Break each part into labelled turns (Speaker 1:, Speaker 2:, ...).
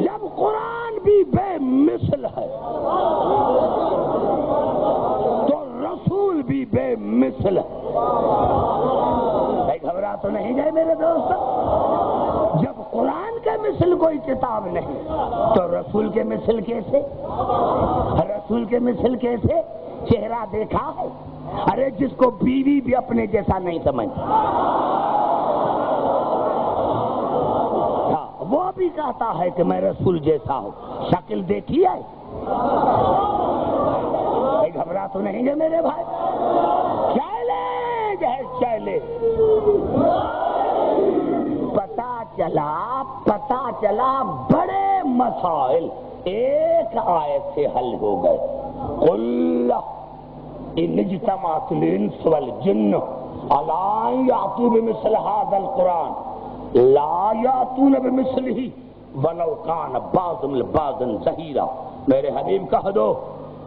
Speaker 1: جب قرآن بھی بے مثل ہے تو رسول بھی بے مثل ہے۔ بھائی گھبرا تو نہیں گئے میرے دوست؟ جب قرآن کے مثل کوئی کتاب نہیں تو رسول کے مثل کیسے؟ رسول کے مثل کیسے؟ چہرہ دیکھا ہے؟ ارے جس کو بیوی بھی اپنے جیسا نہیں سمجھتی، وہ بھی کہتا ہے کہ میں رسول جیسا ہوں، شکل دیکھی ہے؟ گھبرا تو نہیں گے میرے بھائی؟ چیلنج ہے چیلنج۔ پتا چلا بڑے مسائل ایک آیت سے حل ہو گئے۔ قل ان اجتمعت الانس والجن علی ان یأتوا بمثل هذا القرآن لا یاتون بمثلہ ولو کان بعضهم لبعض ظہیرا۔ میرے حبیب کہہ دو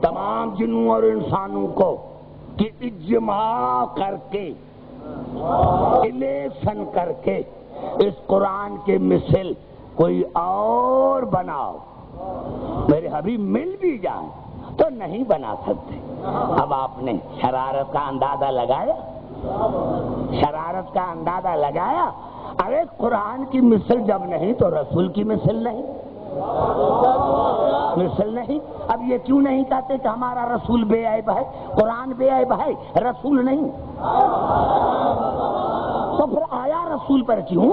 Speaker 1: تمام جنوں اور انسانوں کو کہ اجماع کر کے، الیکشن کر کے اس قرآن کے مثل کوئی اور بناؤ۔ میرے حبیب مل بھی جائیں تو نہیں بنا سکتے۔ اب آپ نے شرارت کا اندازہ لگایا، شرارت کا اندازہ لگایا۔ ارے قرآن کی مثل جب نہیں تو رسول کی مثل نہیں، مثل نہیں۔ اب یہ کیوں نہیں کہتے کہ ہمارا رسول بے عیب ہے، قرآن بے عیب ہے، رسول نہیں؟ تو پھر آیا رسول پر کیوں؟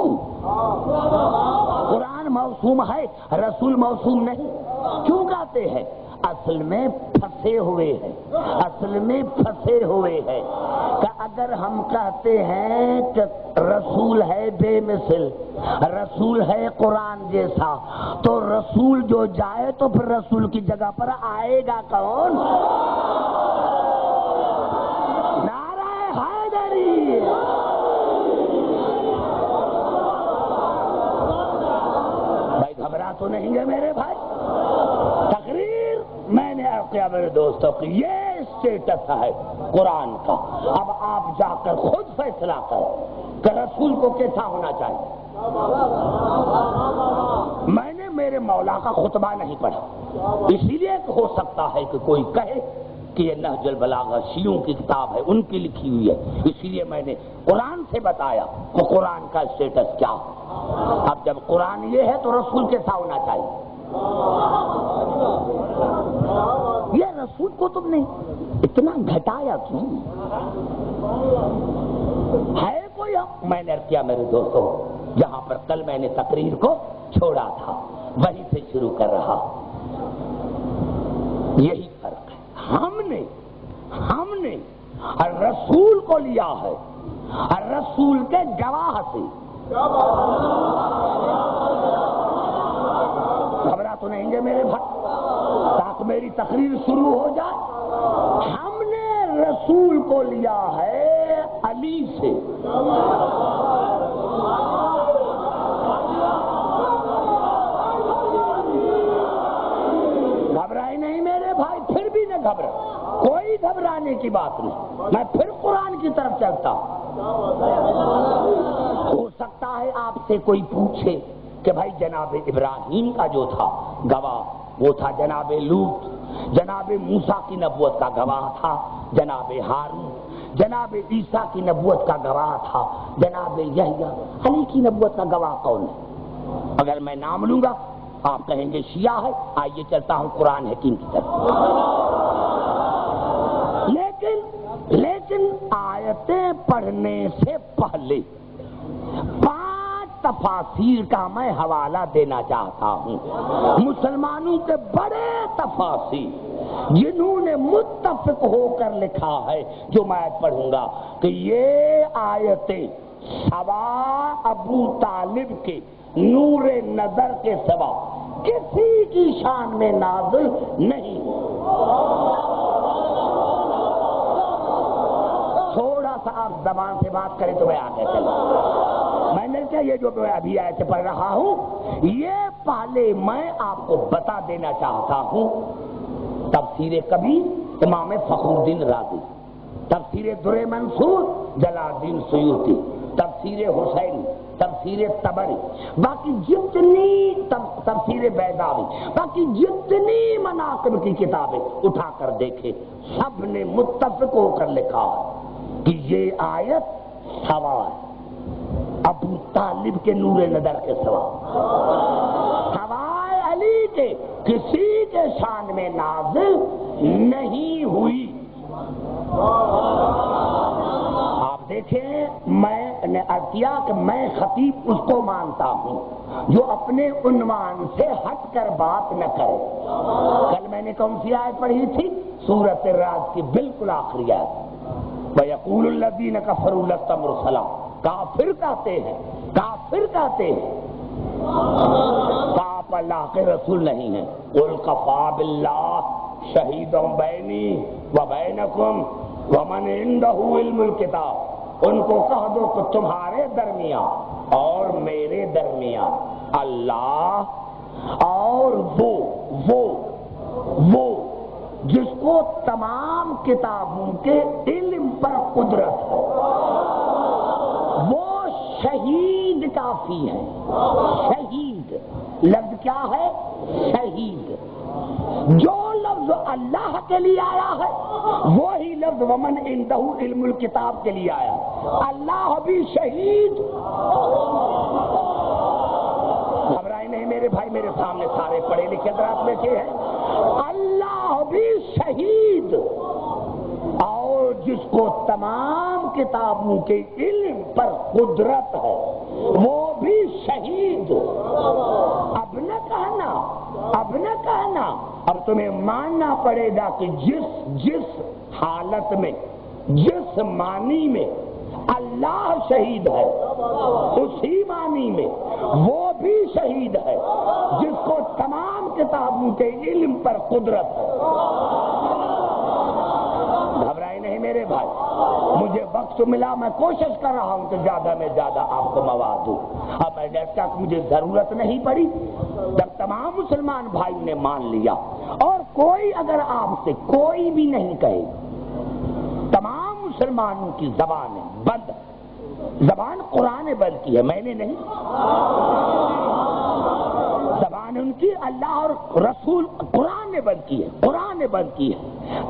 Speaker 1: قرآن موسوم ہے، رسول موسوم نہیں، کیوں کہتے ہیں؟ اصل میں پھنسے ہوئے ہیں، اصل میں پھنسے ہوئے ہیں کہ اگر ہم کہتے ہیں کہ رسول ہے بے مثل، رسول ہے قرآن جیسا، تو رسول جو جائے تو پھر رسول کی جگہ پر آئے گا کون؟ نعرہ حیدری! بھائی گھبرا تو نہیں گے میرے بھائی؟ تقریر میں نے کیا میرے دوستوں کہ یہ اسٹیٹس ہے قرآن کا۔ اب آپ جا کر خود فیصلہ کریں کہ رسول کو کیسا ہونا چاہیے۔ میں نے میرے مولا کا خطبہ نہیں پڑھا، اسی لیے ہو سکتا ہے کہ کوئی کہے کہ یہ نہج البلاغہ شیعوں کی کتاب ہے، ان کی لکھی ہوئی ہے، اسی لیے میں نے قرآن سے بتایا کہ قرآن کا اسٹیٹس کیا ہے۔ اب جب قرآن یہ ہے تو رسول کیسا ہونا چاہیے؟ یہ رسول کو تم نے اتنا گھٹایا کیوں؟ ہے کوئی؟ میں نے کیا میرے دوستوں، جہاں پر کل میں نے تقریر کو چھوڑا تھا وہیں سے شروع کر رہا۔ یہی فرق ہے، ہم نے رسول کو لیا ہے رسول کے گواہ سے۔ گھبرا تو نہیں گے میرے بھائی؟ تاکہ میری تقریر شروع ہو جائے۔ ہم نے رسول کو لیا ہے علی سے، گھبرائے نہیں میرے بھائی؟ پھر بھی نہ گھبرا، کوئی گھبرانے کی بات نہیں، میں پھر قرآن کی طرف چلتا ہوں۔ ہو سکتا ہے آپ سے کوئی پوچھے کہ بھائی جناب ابراہیم کا جو تھا گواہ وہ تھا جناب لوط، جناب موسیٰ کی نبوت کا گواہ تھا جناب ہارون، جناب عیسیٰ کی نبوت کا گواہ تھا جناب یحییٰ، علی کی نبوت کا گواہ کون ہے؟ اگر میں نام لوں گا آپ کہیں گے شیعہ ہے۔ آئیے چلتا ہوں قرآن حکیم کی طرف۔ لیکن آیتیں پڑھنے سے پہلے 5 تفاسیر کا میں حوالہ دینا چاہتا ہوں، مسلمانوں کے بڑے تفاسیر جنہوں نے متفق ہو کر لکھا ہے، جو میں پڑھوں گا کہ یہ آیتیں سوا ابو طالب کے نور نظر کے سوا کسی کی شان میں نازل نہیں۔ تھوڑا سا آپ زبان سے بات کریں تو میں آگے چلوں۔ میں نے کیا یہ جو میں ابھی آیت پڑھ رہا ہوں یہ پہلے میں آپ کو بتا دینا چاہتا ہوں۔ تفسیر کبیر امام فخر الدین رازی، تفسیر در منصور جلال الدین سیوطی، تفسیر حسین تفسیر طبری، باقی جتنی تفسیر بیضاوی، باقی جتنی مناقب کی کتابیں اٹھا کر دیکھے، سب نے متفق ہو کر لکھا کہ یہ آیت سوال ابو طالب کے نور نظر کے سوا، سوائے علی کے کسی کے شان میں نازل نہیں ہوئی۔ آپ دیکھیں، میں نے عرض کیا کہ میں خطیب اس کو مانتا ہوں جو اپنے عنوان سے ہٹ کر بات نہ کرے۔ کل میں نے کون سی آیت پڑھی تھی؟ سورۃ الرعد کی بالکل آخری آیت، وَيَقُولُ الَّذِينَ كَفَرُوا لَسْتَ مُرْسَلًا، کافر کہتے ہیں، کافر کہتے ہیں کہ آپ اللہ کے رسول نہیں ہیں۔ قُلْ كَفَىٰ بِاللَّهِ شَهِيدًا بَيْنِي وَبَيْنَكُمْ وَمَنْ عِندَهُ عِلْمُ الْكِتَابِ، ان کو کہہ دو کہ تمہارے درمیان اور میرے درمیان اللہ اور وہ جس کو تمام کتابوں کے علم پر قدرت ہے، وہ شہید کافی ہے۔ شہید لفظ کیا ہے؟ شہید۔ جو لفظ اللہ کے لیے آیا ہے وہی لفظ ومن عندہ علم الکتاب کے لیے آیا۔ اللہ بھی شہید، گھبرائے نہیں میرے بھائی، میرے سامنے سارے پڑھے لکھے حضرات بیٹھے ہیں۔ اللہ بھی شہید، اور جس کو تمام کتابوں کے علم پر قدرت ہے وہ بھی شہید۔ اب نہ کہنا، اب تمہیں ماننا پڑے گا کہ جس حالت میں، جس معنی میں اللہ شہید ہے، اسی معنی میں وہ بھی شہید ہے جس کو تمام کتابوں کے علم پر قدرت ہے۔ گھبرائے نہیں میرے بھائی، مجھے وقت ملا، میں کوشش کر رہا ہوں کہ زیادہ میں زیادہ آپ کو مواد دوں۔ اب میں دیکھتا کہ مجھے ضرورت نہیں پڑی، جب تمام مسلمان بھائیوں نے مان لیا، اور کوئی اگر آپ سے کوئی بھی نہیں کہے، تمام مسلمانوں کی زبانیں بند، زبان قرآن نے بند کی ہے، میں نے نہیں، زبان ان کی اللہ اور رسول قرآن نے بند کی ہے، قرآن نے بند کی ہے۔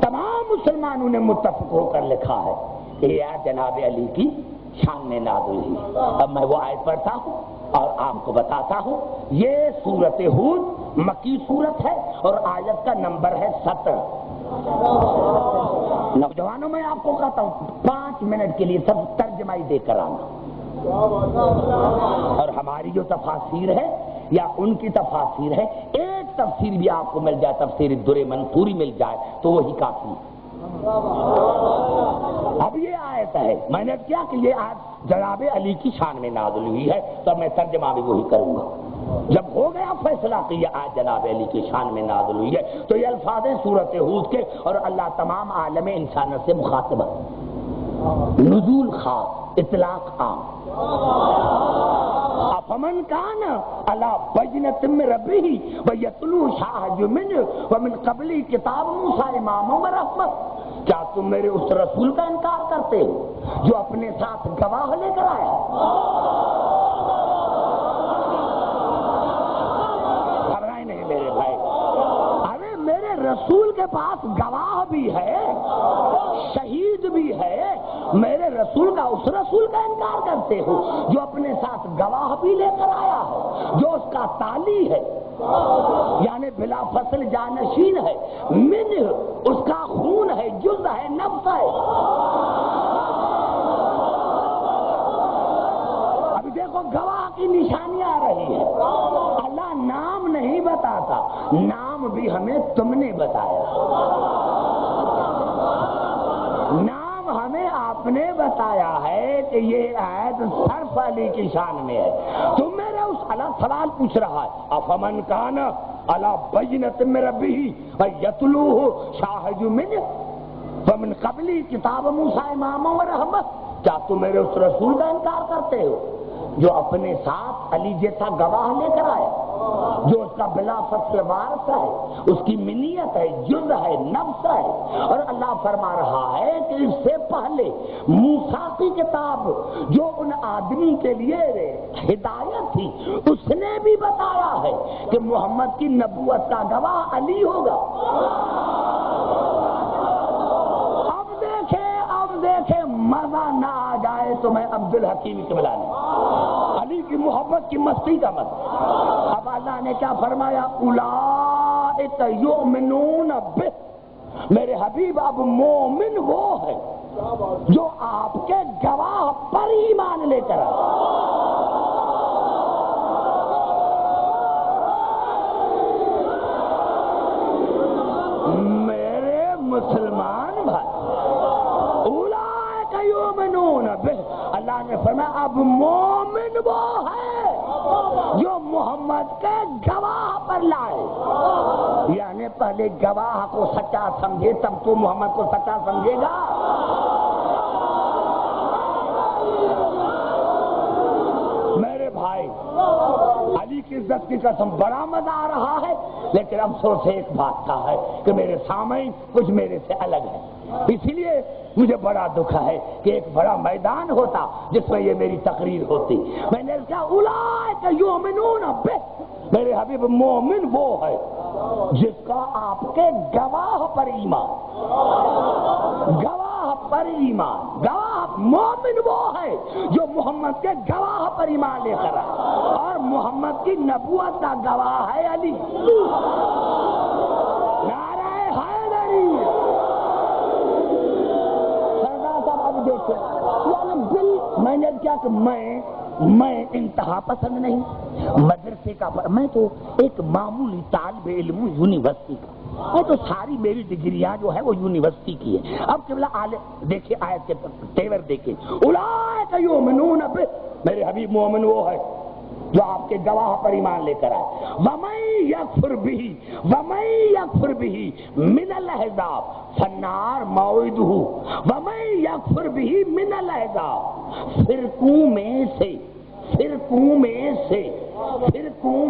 Speaker 1: تمام مسلمانوں نے متفق ہو کر لکھا ہے کہ یہ جناب علی کی شان میں نازل ہوئی۔ اب میں وہ آیت پڑھتا ہوں اور آپ کو بتاتا ہوں، یہ سورۃ ہود مکی سورت ہے اور آیت کا نمبر ہے 17۔ نوجوانوں میں آپ کو کہتا ہوں 5 منٹ کے لیے سب ترجمہ ہی دے کر آنا، اور ہماری جو تفاسیر ہے یا ان کی تفاسیر ہے، ایک تفسیر بھی آپ کو مل جائے، تفسیر در منصوری مل جائے تو وہی کافی ہے۔ اب یہ آیت ہے، میں نے کیا کہ یہ آیت جناب علی کی شان میں نازل ہوئی ہے، تو میں ترجمہ بھی وہی کروں گا۔ جب ہو گیا فیصلہ کہ یہ آیت جناب علی کی شان میں نازل ہوئی ہے، تو یہ الفاظ ہیں سورۃ ہود کے، اور اللہ تمام عالم انسانیت سے مخاطب ہے۔ نزول خاص، اطلاق عام۔ افمن کان علی بینۃ من ربہ ویتلو شاہد منہ ومن قبلہ کتاب موسیٰ اماما ورحمۃ، کیا تم میرے اس رسول کا انکار کرتے ہو جو اپنے ساتھ گواہ لے کر آیا؟ گھبرائے نہیں میرے بھائی، ارے میرے رسول کے پاس گواہ بھی ہے، شہید بھی ہے، میرے رسول کا اس رسول کا انکار کرتے ہو جو اپنے ساتھ گواہ بھی لے کر آیا ہے، جو اس کا تالی ہے، یعنی بلا فصل جانشین ہے، منہ اس کا خون ہے، جز ہے، نفس ہے۔ ابھی دیکھو گواہ کی نشانی آ رہی ہے، اللہ نام نہیں بتاتا، نام بھی ہمیں تم نے بتایا، نام ہمیں آپ نے بتایا ہے کہ یہ آیت صرف علی کی شان میں ہے۔ تم میرے اس اللہ سوال پوچھ رہا ہے، افمن کان علی بینۃ من ربہ فیتلوہ شاہد منہ ومن قبلہ کتاب موسیٰ اماما ورحمۃ، کیا تم میرے اس رسول کا انکار کرتے ہو جو اپنے ساتھ علی جیسا گواہ لے کر آیا، جو اس کا بلا فصل وارث ہے، اس کی منیت ہے، جز ہے، نفس ہے. اور اللہ فرما رہا ہے کہ اس سے پہلے موسیٰ کی کتاب جو ان آدمی کے لیے ہدایت تھی، اس نے بھی بتایا ہے کہ محمد کی نبوت کا گواہ علی ہوگا. اب دیکھیں مزہ نہ آ جائے تو میں عبدالحکیم کے بلانے علی کی محبت کی مستی کا مت. اب اللہ نے کیا فرمایا؟ اولئک یؤمنون بہ، میرے حبیب اب مومن وہ ہے جو آپ کے گواہ پر ایمان لے کر میرے مسلمان بھائی. اولئک یؤمنون بہ، اللہ نے فرمایا اب مومن وہ ہے جو محمد کے گواہ پر لائے. یعنی پہلے گواہ کو سچا سمجھے تب تو محمد کو سچا سمجھے گا. میرے بھائی علی کی عزت کی قسم بڑا مزہ آ رہا ہے، لیکن افسوس ایک بات کا ہے کہ میرے سامعین کچھ میرے سے الگ ہے. اسی لیے مجھے بڑا دکھ ہے کہ ایک بڑا میدان ہوتا جس میں یہ میری تقریر ہوتی. میں نے کہا اولئک یؤمنون بہ، میرے حبیب مومن وہ ہے جس کا آپ کے گواہ پر ایمان، گواہ پر ایمان، گواہ مومن وہ ہے جو محمد کے گواہ پر ایمان لے کر آئے. اور محمد کی نبوت کا گواہ ہے علی. نعرہ حیدری. سردار صاحب اب دیکھیں، میں نے کیا کہ میں انتہا پسند نہیں، مدرسے کا میں تو ایک معمولی طالب علم ہوں یونیورسٹی کا. میں تو ساری میری ڈگریاں جو ہے وہ یونیورسٹی کی ہے. اب قبلہ دیکھیں آیت کے تیور دیکھیں. اولئک یؤمنون بہ، میرے حبیب مومن وہ ہے جو آپ کے گواہ پر ایمان لے کر آئے. وَمَن يَكْفُرْ بِهِ مِنَ الْأَحْزَابِ فَالنَّارُ مَوْعِدُهُ. وَمَن يَكْفُرْ بِهِ مِنَ الْأَحْزَابِ، فرقوں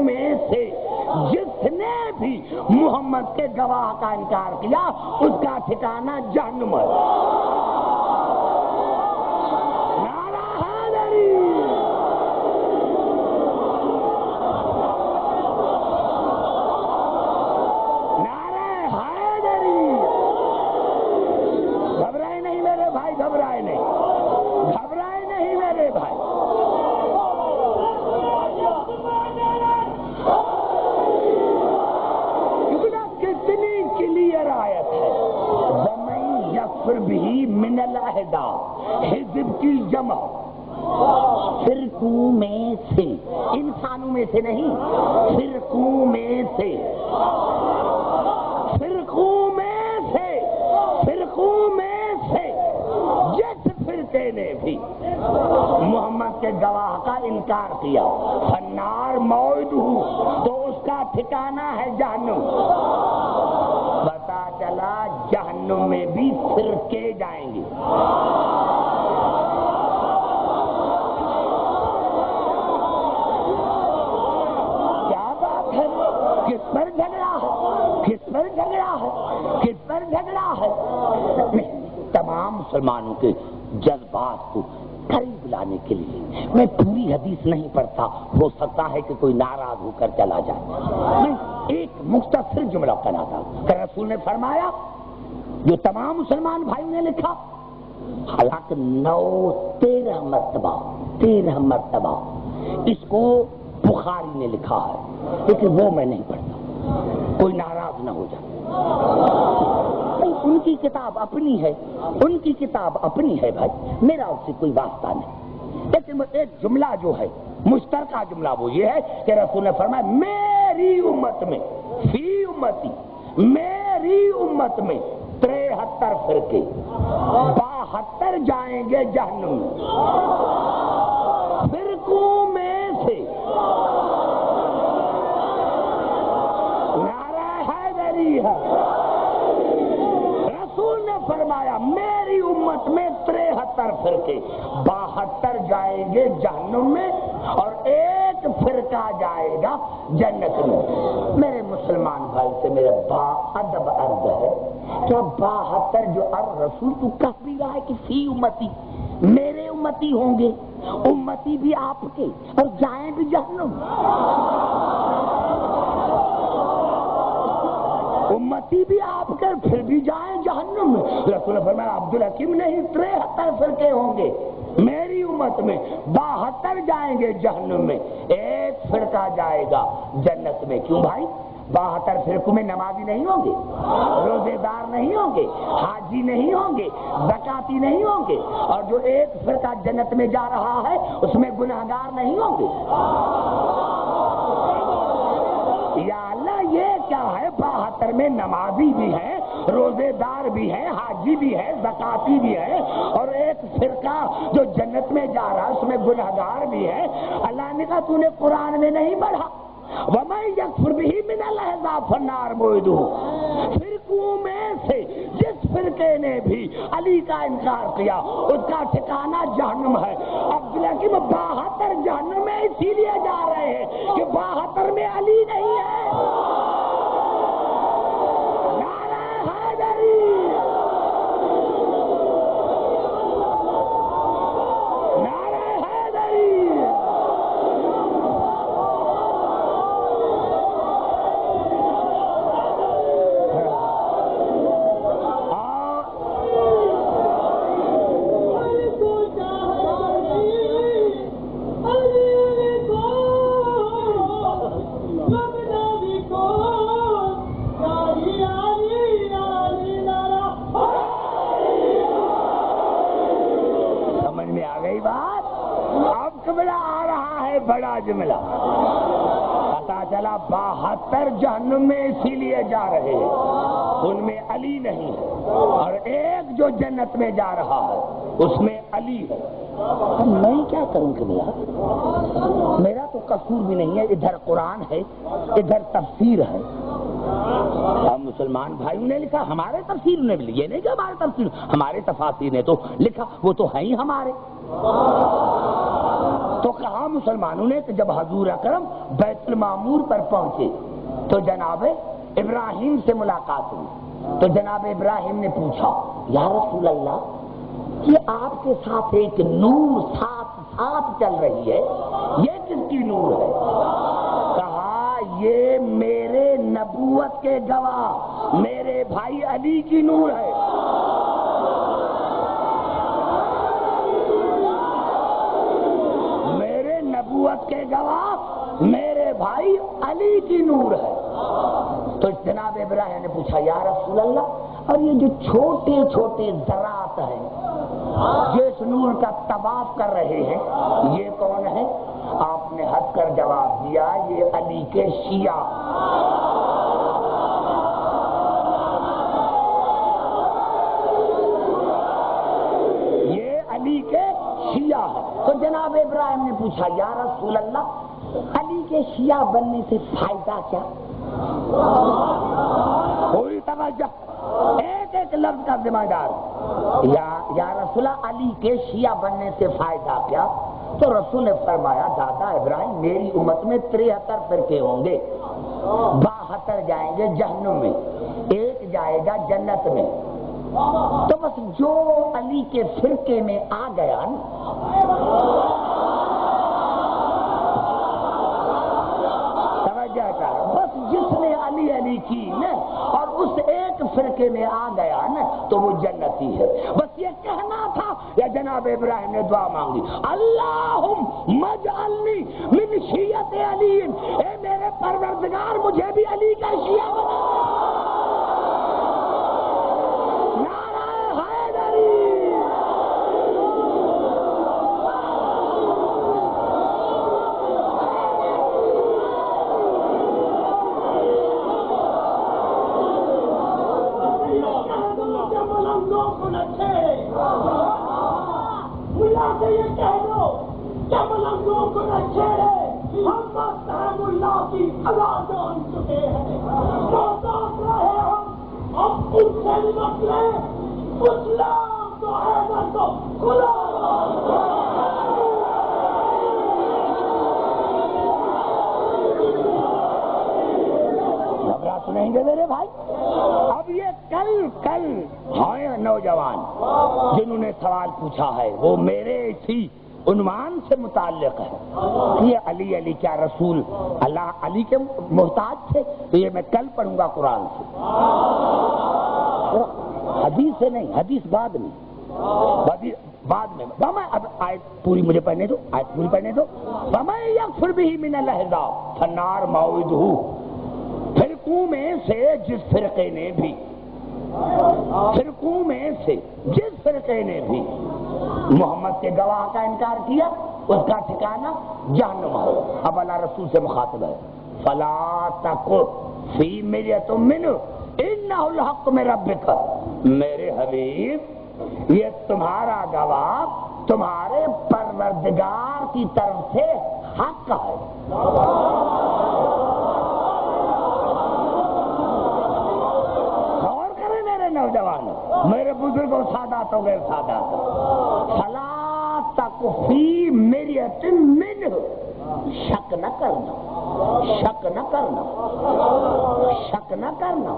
Speaker 1: میں سے جس نے بھی محمد کے گواہ کا انکار کیا اس کا ٹھکانہ جہنم ہے. نعرہ حیدری. گھبرائے نہیں میرے بھائی، گھبرائے نہیں میرے بھائی. کتنی کلیئر آیت ہے. وَمَن يَكْفُرْ بِهِ مِنَ الْأَحْزَابِ، حزب کی جمع، فرقوں میں سے، انسانوں میں سے نہیں، فرقوں میں سے، جس فرقے نے بھی محمد کے گواہ کا انکار کیا فالنار موعدہ، تو اس کا ٹھکانہ ہے جہنم. پتا چلا جہنم میں بھی فرقے جائیں گے. کیا بات ہے؟ کس پر جھگڑا ہے؟ تمام مسلمانوں کے جذبات کو قریب لانے کے لیے میں پوری حدیث نہیں پڑھتا، ہو سکتا ہے کہ کوئی ناراض ہو کر چلا جائے. میں ایک مختصر جملہ کہتا کہ رسول نے فرمایا، جو تمام مسلمان بھائیوں نے لکھا، حالانکہ 13 مرتبہ اس کو بخاری نے لکھا ہے، لیکن وہ میں نہیں پڑھتا، کوئی ناراض نہ ہو جائے. ان کی کتاب اپنی ہے بھائی، میرا اس سے کوئی واسطہ نہیں. لیکن ایک جملہ جو ہے مشترکہ جملہ وہ یہ ہے کہ رسول نے فرمایا میری امت میں، فی امتی، میری امت میں 73 فرقے، 72 جائیں گے جہنم میں. فرقوں میں سے نعرہ حیدری ہے. رسول نے فرمایا میری امت میں 73 فرقے، 72 جائیں گے جہنم میں، ایک فرقہ جائے گا جنت میں۔ میرے مسلمان بھائی سے میرا با ادب عرض ہے، کیا 72 جو الرسول تو کہہ بھی رہا ہے کہ فی امتی، میرے امتی ہوں گے، امتی بھی آپ کے اور جائیں بھی جہنم، امتی بھی آپ کے پھر بھی جائیں جہنم میں۔ رسول اللہ فرمایا عبدالحکیم نہیں 73 فرقے ہوں گے میری امت میں، 72 جائیں گے جہنم میں، ایک فرقہ جائے گا جنت میں۔ کیوں بھائی؟ 72 فرقوں میں نمازی نہیں ہوں گے، روزے دار نہیں ہوں گے، حاجی نہیں ہوں گے، زکاتی نہیں ہوں گے، اور جو ایک فرقہ جنت میں جا رہا ہے اس میں گنہگار نہیں ہوں گے۔ یا اللہ یہ کیا ہے؟ 72 میں نمازی بھی ہیں، روزے دار بھی ہیں، حاجی بھی ہے، زکاتی بھی ہے، اور ایک فرقہ جو جنت میں جا رہا ہے اس میں گنہگار بھی ہے۔ اللہ نے کہا تو نے قرآن میں نہیں پڑھا وَمَن يَكْفُرْ بِهِ مِنَ الْأَحْزَابِ فَالنَّارُ مَوْعِدُهُ، فرقوں میں سے جس فرقے نے بھی علی کا انکار کیا اس کا ٹھکانہ جہنم ہے۔ عبداللہ کی 72 جہنم میں اسی لیے جا رہے ہیں کہ 72 میں علی نہیں ہے۔ نعرہ حیدری، نعرہ حیدری۔ بڑا جملہ پتا چلا 72 جہنم میں اسی لیے جا رہے ہیں، ان میں علی نہیں ہے، اور ایک جو جنت میں جا رہا ہے اس میں علی ہے۔ میں کیا کروں کہ میرا تو قصور بھی نہیں ہے، ادھر قرآن ہے ادھر تفسیر ہے، اور مسلمان بھائیوں نے لکھا، ہمارے تفسیر نے بھی، یہ نہیں کہ ہمارے تفسیر، ہمارے تفاسیر نے تو لکھا، وہ تو ہیں ہی ہمارے۔ تو کہا مسلمانوں نے کہ جب حضور اکرم بیت المعمور پر پہنچے تو جناب ابراہیم سے ملاقات ہوئی، تو جناب ابراہیم نے پوچھا یا رسول اللہ یہ آپ کے ساتھ ایک نور ساتھ چل رہی ہے، یہ کس کی نور ہے؟ کہا یہ میرے نبوت کے گواہ میرے بھائی علی کی نور ہے۔ نبوت کے گواہ میرے بھائی علی کی نور ہے۔ تو جناب ابراہیم نے پوچھا یا رسول اللہ اور یہ جو چھوٹے چھوٹے ذرات ہیں جو اس نور کا طواف کر رہے ہیں یہ کون ہے؟ آپ نے ہنس کر جواب دیا یہ علی کے شیعہ۔ یہ علی کے شیعہ ہے۔ تو جناب ابراہیم نے پوچھا یا رسول اللہ علی کے شیعہ بننے سے فائدہ کیا؟ کوئی توجہ، ایک ایک لفظ کا ذمہ دار، یا رسول اللہ علی کے شیعہ بننے سے فائدہ کیا؟ تو رسول نے فرمایا دادا ابراہیم میری امت میں 73 فرقے ہوں گے، 72 جائیں گے جہنم میں، ایک جائے گا جنت میں، تو بس جو علی کے فرقے میں آ گیا توجہ کر، بس جس نے علی علی کی نا اور اس ایک فرقے میں آ گیا نا تو وہ جنتی ہے۔ بس یہ کہنا تھا یا جناب ابراہیم نے دعا مانگی اللہم اجعلنی من شیعۃ علی، اے میرے پروردگار مجھے بھی علی کا شیعہ بنا۔ نہیں گے میرے بھائی؟ اب یہ کل ہیں نوجوان جنہوں نے سوال پوچھا ہے، وہ میرے اسی عنوان سے متعلق ہے، یہ علی علی کیا رسول اللہ علی کے محتاج تھے؟ تو یہ میں کل پڑھوں گا قرآن سے، حدیث سے نہیں، حدیث بعد میں اب آیت پوری مجھے پڑھنے دو، آیت پوری پڑھنے دو۔ وَمَن يَكْفُرْ بِهِ مِنَ الْأَحْزَابِ فَالنَّارُ مَوْعِدُهُ، فرقوں میں سے جس فرقے نے بھی محمد کے گواہ کا انکار کیا، اس کا ٹھکانہ جہنم ہے۔ اب اللہ رسول سے مخاطب ہے، فَلَا تَكُ فِي مِرْيَةٍ مِّنْهُ إِنَّهُ الْحَقُّ مِن رَّبِّكَ، میرے حبیب یہ تمہارا گواہ تمہارے پروردگار کی طرف سے حق ہے۔ غور کریں میرے نوجوان، میرے بزرگوں، ساداتوں غیر ساداتوں، فَلَا تَكُ فِي مِرْيَةٍ مِّنْهُ، شک نہ کرنا، شک نہ کرنا، شک نہ کرنا،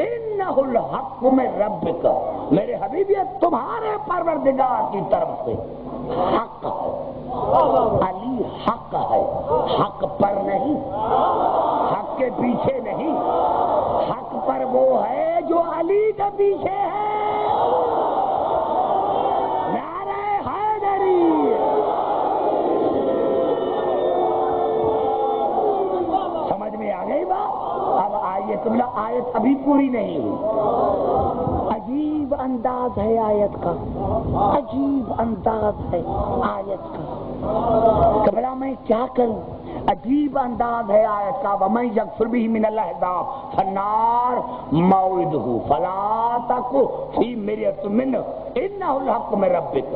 Speaker 1: انہ الحق من ربک، میرے حبیب یہ تمہارے پروردگار کی طرف سے حق ہے۔ علی حق ہے، حق پر نہیں، حق کے پیچھے نہیں، حق پر وہ ہے جو علی کے پیچھے ہے۔ نعرہ حیدری، سمجھ میں آ گئی بات؟ اب آئیے قبلہ، آیت ابھی پوری نہیں ہوئی، عجیب انداز ہے آیت کا، عجیب انداز ہے آیت کا، قبلہ میں کیا کروں؟ عجیب انداز ہے آیت کا، وَمَن يَكْفُرْ بِهِ مِنَ الْأَحْزَابِ فَالنَّارُ مَوْعِدُهُ فَلَا تَكُ فِي مِرْيَةٍ مِّنْهُ إِنَّهُ الْحَقُّ مِن رَّبِّكَ،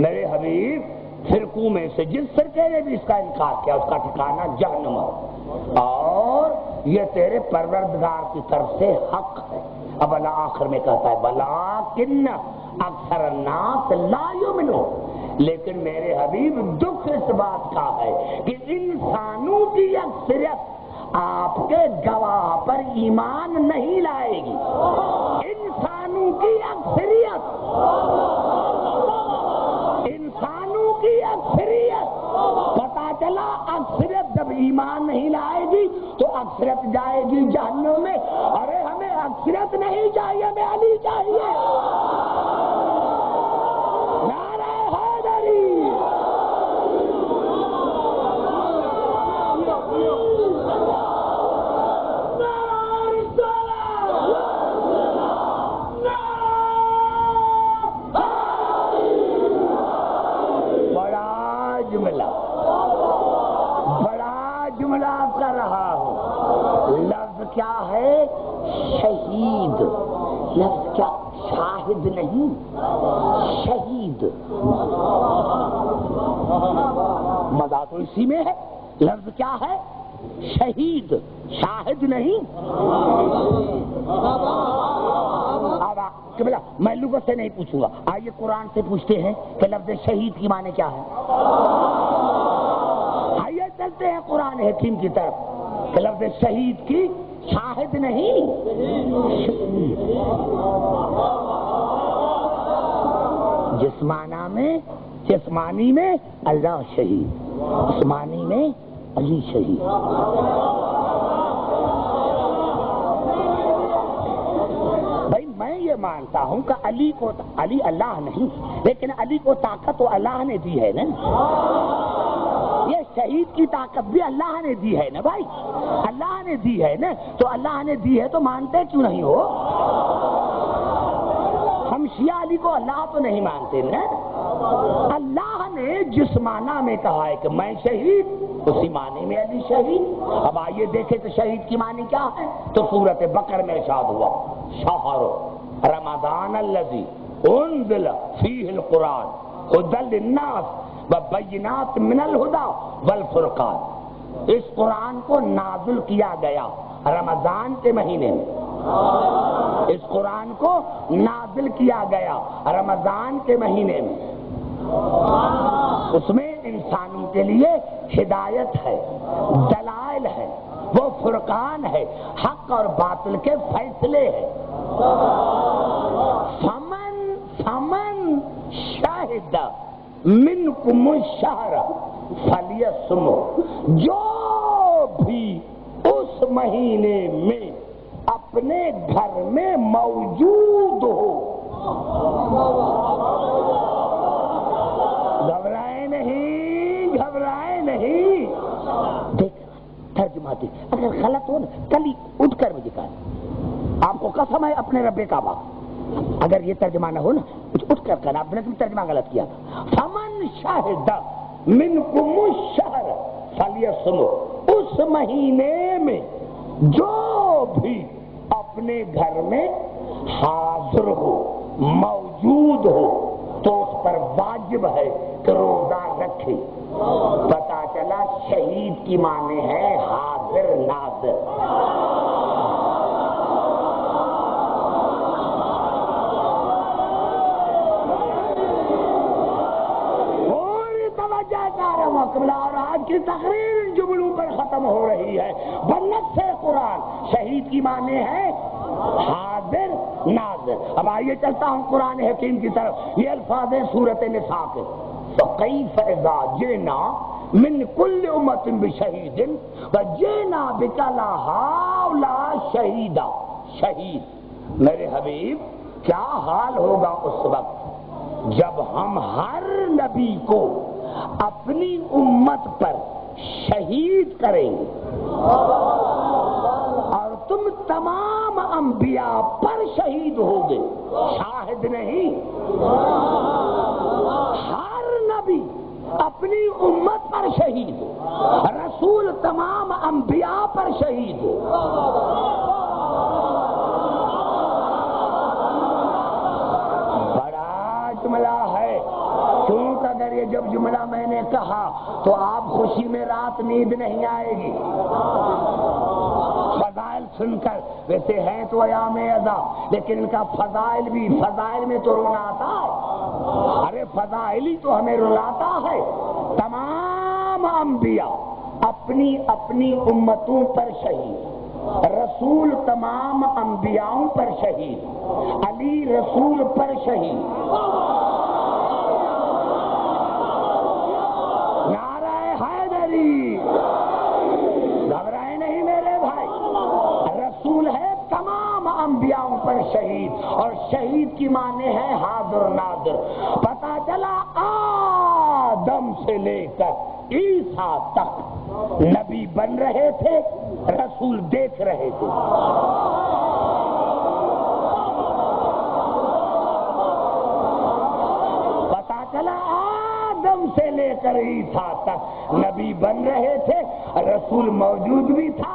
Speaker 1: میرے حبیب فرقوں میں سے جس فرقے نے بھی اس کا انکار کیا، اس کا ٹھکانہ جہنم ہے، اور یہ تیرے پروردگار کی طرف سے حق ہے۔ اب اللہ آخر میں کہتا ہے وَلَٰكِنَّ أَكْثَرَ النَّاسِ لَا يُؤْمِنُونَ، لیکن میرے حبیب دکھ اس بات کا ہے کہ انسانوں کی اکثریت آپ کے گواہ پر ایمان نہیں لائے گی۔ انسانوں کی اکثریت، انسانوں کی اکثریت، پتا چلا اکثریت جب ایمان نہیں لائے گی تو اکثریت جائے گی جہنم میں۔ ارے ہمیں اکثریت نہیں چاہیے، ہمیں علی چاہیے۔ نعرہ حیدری، بڑا جملہ کر رہا ہوں، لفظ کیا ہے؟ شہید، لفظ کیا؟ شاہد نہیں، شہید، مزہ تو اسی میں ہے، لفظ کیا ہے؟ شہید، شاہد نہیں۔ اب میں لغت سے نہیں پوچھوں گا، آئیے قرآن سے پوچھتے ہیں کہ لفظ شہید کی معنی کیا ہے۔ آئیے چلتے ہیں قرآن حکیم کی طرف کہ لفظ شہید کی شاہد نہیں، جسمانی میں اللہ شہید، جسمانی میں علی شہید۔ بھائی میں یہ مانتا ہوں کہ علی اللہ نہیں، لیکن علی کو طاقت تو اللہ نے دی ہے نا، یہ شہید کی طاقت بھی اللہ نے دی ہے نا بھائی، اللہ نے دی ہے نا، تو اللہ نے دی ہے تو مانتے کیوں نہیں ہو؟ ہم شیعہ علی کو اللہ تو نہیں مانتے نا، اللہ نے جس معنی میں کہا ہے کہ میں شہید، اسی معنی میں علی شہید۔ اب آئیے دیکھیں کہ شہید کی معنی کیا ہے، تو سورۃ بقرہ میں ارشاد ہوا شہر رمضان الذی انزل فیہ القرآن ھدی للناس وبینات من الہدی والفرقان، اس قرآن کو نازل کیا گیا رمضان کے مہینے میں، اس قرآن کو نازل کیا گیا رمضان کے مہینے میں، اس میں انسانوں کے لیے ہدایت ہے، دلائل ہے، وہ فرقان ہے، حق اور باطل کے فیصلے ہیں۔ فمن شاہد منکم الشہر فلیصمہ، جو بھی اس مہینے میں اپنے گھر میں موجود ہو، گھبرائے نہیں، گھبرائے نہیں۔ دیکھ ترجمہ دیکھ، اگر غلط ہو نا کل ہی اٹھ کر مجھے کہا، آپ کو قسم ہے اپنے رب کعبہ، اگر یہ ترجمہ نہ ہو نا اٹھ کر کہنا آپ نے ترجمہ غلط کیا۔ فمن شاہد منکم الشہر فلیصمہ، اس مہینے میں جو بھی اپنے گھر میں حاضر ہو، موجود ہو، تو اس پر واجب ہے کہ روزہ رکھے۔ پتا چلا شہید کی معنی ہے حاضر ناظر۔ اور آج کی تقریر جملوں پر ختم ہو رہی ہے بنت سے قرآن۔ شہید کی معنی ہے حاضر ناظر۔ اب آئیے چلتا ہوں قرآن حکیم کی طرف، یہ الفاظ ہیں سورۃ نساء کے۔ فَكَيْفَ إِذَا جِئْنَا مِنْ كُلِّ أُمَّةٍ بِشَهِيدٍ وَجِئْنَا بِكَ عَلَىٰ هَٰؤُلَاءِ شَهِيدًا۔ شہید میرے حبیب کیا حال ہوگا اس وقت جب ہم ہر نبی کو اپنی امت پر شہید کریں گے اور تم تمام انبیاء پر شہید ہوگے۔ شاہد نہیں، ہر نبی اپنی امت پر شہید ہو، رسول تمام انبیاء پر شہید ہو۔ بڑا جملہ ہے، کیونکہ اگر یہ جب جملہ میں نے کہا تو آپ خوشی میں رات نیند نہیں آئے گی۔ فضائل سن کر، ویسے ہیں تو ایام اعزا لیکن ان کا فضائل بھی، فضائل میں تو رونا آتا ہے۔ ارے فضائل ہی تو ہمیں رلاتا ہے۔ تمام انبیاء اپنی اپنی امتوں پر شہید، رسول تمام انبیاءوں پر شہید، علی رسول پر شہید۔ نعرہ حیدری، گھبرائے نہیں میرے بھائی، رسول ہے تمام انبیاءوں پر شہید، اور شہید کی معنی ہے حاضر ناظر۔ پتا چلا آدم سے لے کر عیسیٰ تک نبی بن رہے تھے، رسول دیکھ رہے تھے۔ پتا چلا آدم سے لے کر عیسیٰ تک نبی بن رہے تھے، رسول موجود بھی تھا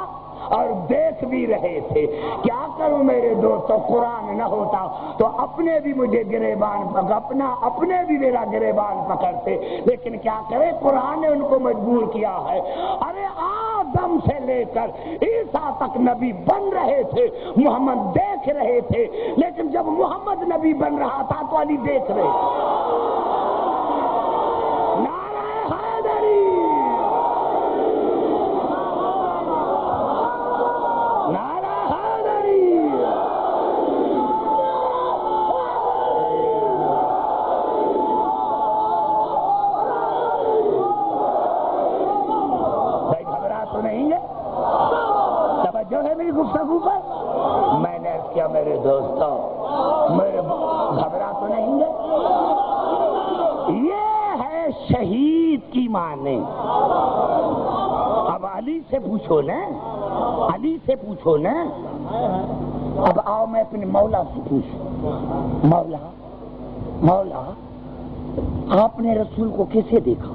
Speaker 1: اور دیکھ بھی رہے تھے۔ کیا کروں میرے دوستو، قرآن نہ ہوتا تو اپنے بھی مجھے گریبان اپنے بھی میرا گریبان پکڑتے، لیکن کیا کرے، قرآن نے ان کو مجبور کیا ہے۔ ارے آدم سے لے کر عیسیٰ تک نبی بن رہے تھے، محمد دیکھ رہے تھے، لیکن جب محمد نبی بن رہا تھا تو علی دیکھ رہے تھے۔ گفتگو پر میں نے کیا میرے دوستوں، میرے گھبرا تو نہیں گے؟ یہ ہے شہید کی معنی۔ اب علی سے پوچھو نا، علی سے پوچھو نا۔ اب آؤ میں اپنے مولا سے پوچھوں، مولا آپ نے رسول کو کیسے دیکھا؟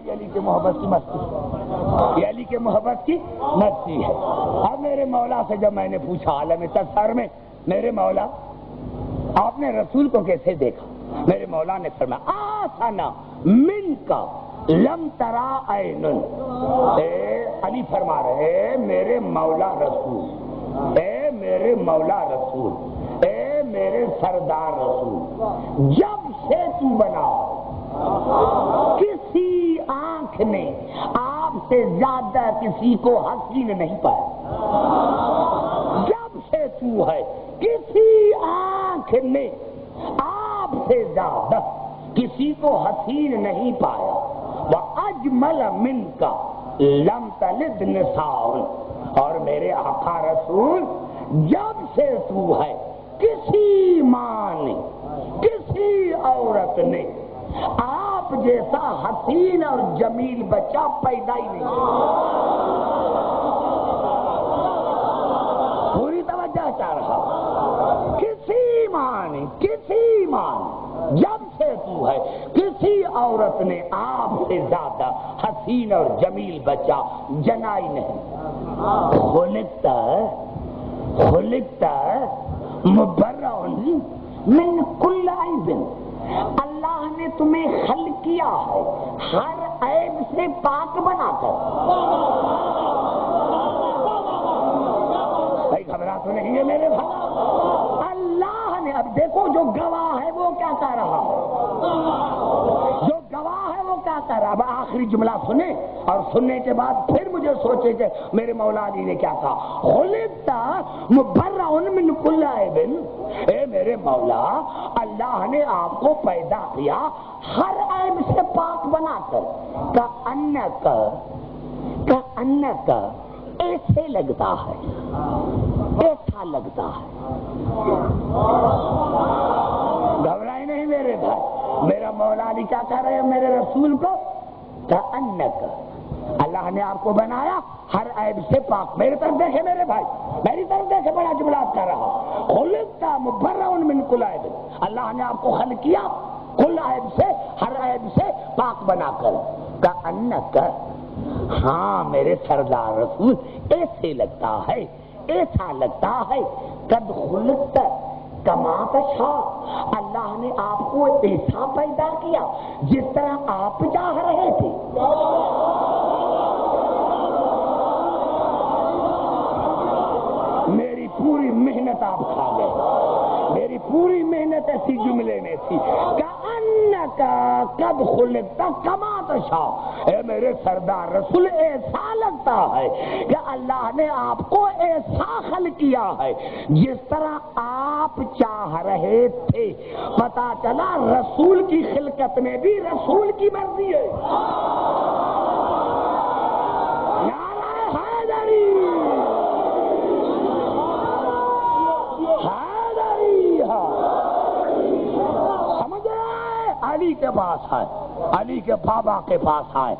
Speaker 1: یہ علی کے محبت کی مستی، یہ علی کے محبت کی مستی ہے۔ اب میرے مولا سے جب میں نے پوچھا عالم تذکر میں، میرے مولا آپ نے رسول کو کیسے دیکھا؟ میرے مولا نے فرمایا آسنا من کا لم ترا عین۔ علی فرما رہے میرے مولا رسول، اے میرے مولا رسول، اے میرے سردار رسول، جب سے تو بنا کسی آنکھ نے آپ سے زیادہ کسی کو حسین نہیں پایا. جب سے تو ہے کسی آنکھ نے آپ سے زیادہ کسی کو حسین نہیں پایا. وَأَجْمَلَ مِنْكَ لَمْ تَلِدْ نِسَاءٌ. اور میرے آقا رسول جب سے تو ہے کسی ماں نے کسی عورت نے آپ جیسا حسین اور جمیل بچہ پیدا ہی نہیں. پوری توجہ چاہ رہا. کسی ماں نے جب سے تو ہے کسی عورت نے آپ سے زیادہ حسین اور جمیل بچہ جنا ہی نہیں. خلقتا مبرئ من کل عیب. اللہ نے تمہیں خلق کیا ہے ہر عیب سے پاک بنا کر. بھائی گھبرا تو نہیں ہے میرے بھائی. اللہ نے اب دیکھو جو گواہ ہے وہ کیا کہہ رہا ہے. جو گواہ ہے وہ کیا کہہ رہا ہے. اب آخری جملہ سنیں اور سننے کے بعد پھر مجھے سوچے کہ میرے مولا علی نے کیا کہا. خلقتا مبرئ من کل عیب. اے میرے مولا اللہ نے آپ کو پیدا کیا ہر عیب سے پاک بنا کر. کأنک ایسے لگتا ہے گھبرائے نہیں میرے بھائی. میرا مولا علی کیا کہہ رہے ہیں میرے رسول کو. کأنک اللہ نے آپ کو بنایا ہر عیب سے پاک. میری طرف دیکھے میرے بھائی, میری طرف دیکھے, بڑا جملات کر رہا. خلقتا مبرئ من کل عیب. اللہ نے آپ کو خلق کیا کل عیب سے, ہر عیب سے پاک بنا کر. کأنک ہاں میرے سردار رسول ایسے لگتا ہے قد خلقت کما تشاء. اللہ نے آپ کو ایسا پیدا کیا جس طرح آپ چاہ رہے تھے. میری پوری محنت آپ کھا گئے. میری پوری محنت ایسی جملے میں تھی. کأنک قد خلقت کما تشاء. اے میرے سردار رسول ایسا لگتا ہے کہ اللہ نے آپ کو ایسا خلق کیا ہے جس طرح آپ چاہ رہے تھے. پتا چلا رسول کی خلقت میں بھی رسول کی مرضی ہے. نعرہ حیدری سمجھ رہے. علی کے پاس ہے, علی کے بابا کے پاس ہے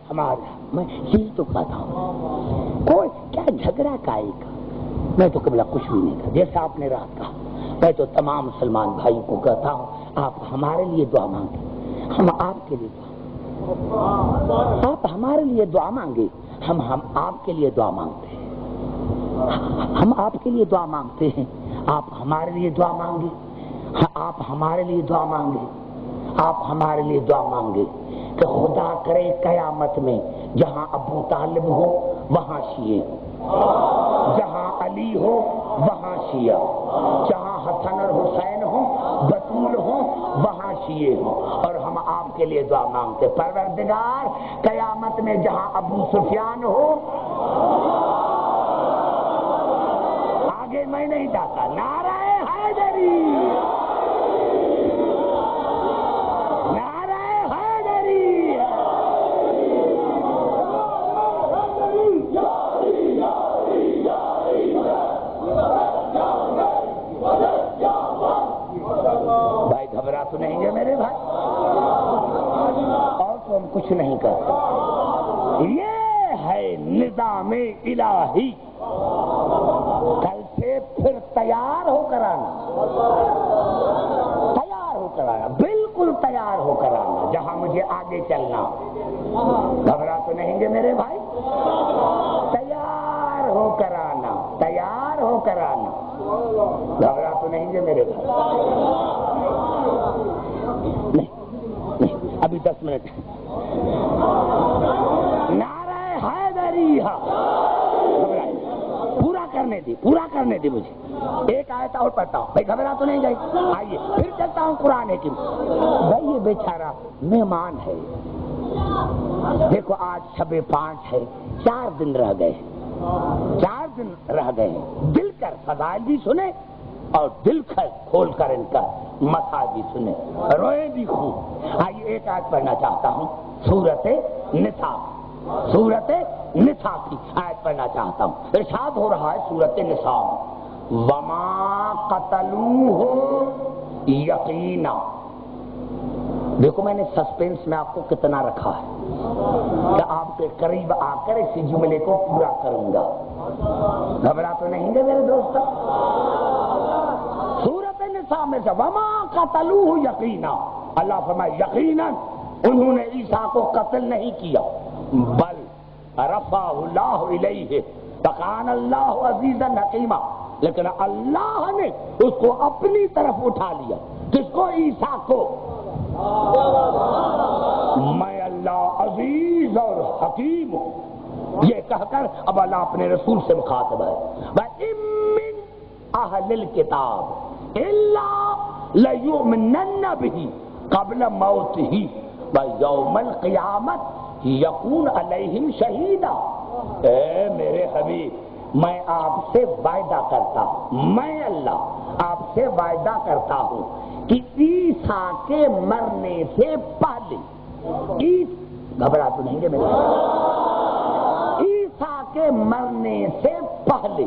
Speaker 1: ہمارا. میں یہی تو کہتا ہوں کوئی کیا جھگڑا کائے کا. میں تو قبلہ کچھ بھی نہیں کہا. جیسا آپ نے رات کہا میں تو تمام مسلمان بھائی کو کہتا ہوں آپ ہمارے لیے دعا مانگیں, ہم آپ کے لیے دعا. آپ ہمارے لیے دعا مانگے, ہم آپ کے لیے دعا مانگتے ہیں. ہم آپ کے لیے دعا مانگتے ہیں, آپ ہمارے لیے دعا مانگے. آپ ہمارے لیے دعا مانگے, آپ ہمارے لیے دعا مانگے کہ خدا کرے قیامت میں جہاں ابو طالب ہو وہاں شیعہ, جہاں علی ہو وہاں شیعہ, جہاں حسن اور حسین ہو بطول ہو وہاں شیعہ ہو. اور ہم آپ کے لیے دعا مانگتے پروردگار قیامت میں جہاں ابو سفیان ہو. آگے میں نہیں جاتا. نعرہ حیدری, نعرہ حیدری. بھائی گھبرا تو نہیں ہے میرے بھائی, اور تو ہم کچھ نہیں کرتے. یہ ہے نظام الہی. کل سے پھر تیار ہو کر آنا, بالکل تیار ہو کر آنا جہاں مجھے آگے چلنا. گھبرا تو نہیں گے میرے بھائی. تیار ہو کر آنا, تیار ہو کر آنا. گھبرا تو نہیں گے میرے بھائی. نہیں ابھی 10 منٹ. نعرہ حیدری. پورا کرنے دی مجھے. ایک آیت اور پڑھتا ہوں بھائی, گھبرا تو نہیں گئی. آئیے پھر چلتا ہوں قرآن حکیم. بھائی یہ بیچارہ مہمان ہے, دیکھو آج شب 5 ہے، 4 دن رہ گئے، 4 دن رہ گئے، دل کر فضائل بھی سنے اور دل کھول کر ان کا مسائل بھی سنے، روئے بھی خوب۔ آئیے ایک آیت پڑھنا چاہتا ہوں، سورت نساء، سورت نساء کی آیت پڑھنا چاہتا ہوں۔ ارشاد ہو رہا ہے سورت نساء، وما قتلوہ یقینا۔ دیکھو میں نے سسپینس میں آپ کو کتنا رکھا ہے کہ آپ کے قریب آ کر اسی جملے کو پورا کروں گا، گھبرا تو نہیں گے میرے دوست؟ سورت نساء میں سے وما قتلوہ یقینا، اللہ فرمائے یقیناً انہوں نے عیسیٰ کو قتل نہیں کیا، بل رفعہ اللہ الیہ وکان اللہ عزیزا حکیما، لیکن اللہ نے اس کو اپنی طرف اٹھا لیا۔ کس کو؟ عیسیٰ کو۔ میں اللہ عزیز اور حکیم ہوں، یہ کہہ کر اب اللہ اپنے رسول سے مخاطب ہے، وَإِن مِّنْ أَهْلِ الْكِتَابِ إِلَّا لَيُؤْمِنَنَّ بِهِ قَبْلَ مَوْتِهِ وَيَوْمَ الْقِيَامَةِ يَكُونُ عَلَيْهِمْ شَهِيدًا۔ اے میرے حبیب، میں آپ سے وعدہ کرتا ہوں، میں اللہ آپ سے وعدہ کرتا ہوں کہ عیسیٰ کے مرنے سے پہلے، گھبرا تو نہیں گے میرے، عیسیٰ کے مرنے سے پہلے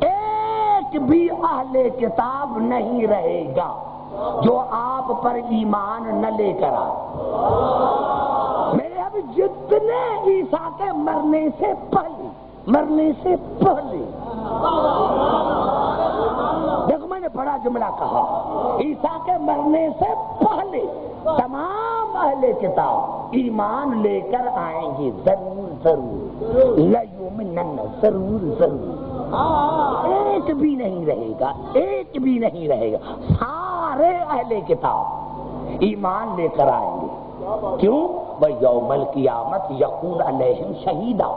Speaker 1: ایک بھی اہل کتاب نہیں رہے گا جو آپ پر ایمان نہ لے کر آئے۔ میرے اب جتنے عیسیٰ کے مرنے سے پہلے، مرنے سے پہلے، دیکھو میں نے بڑا جملہ کہا، عیسیٰ کے مرنے سے پہلے تمام اہل کتاب ایمان لے کر آئیں گے، ضرور ضرور، لیؤمنن، ضرور ضرور، ایک بھی نہیں رہے گا، ایک بھی نہیں رہے گا، سارے اہل کتاب ایمان لے کر آئیں گے۔ کیوں؟ وَيَوْمَ الْقِيَامَةِ يَكُونُ عَلَيْهِمْ شَهِيدًا،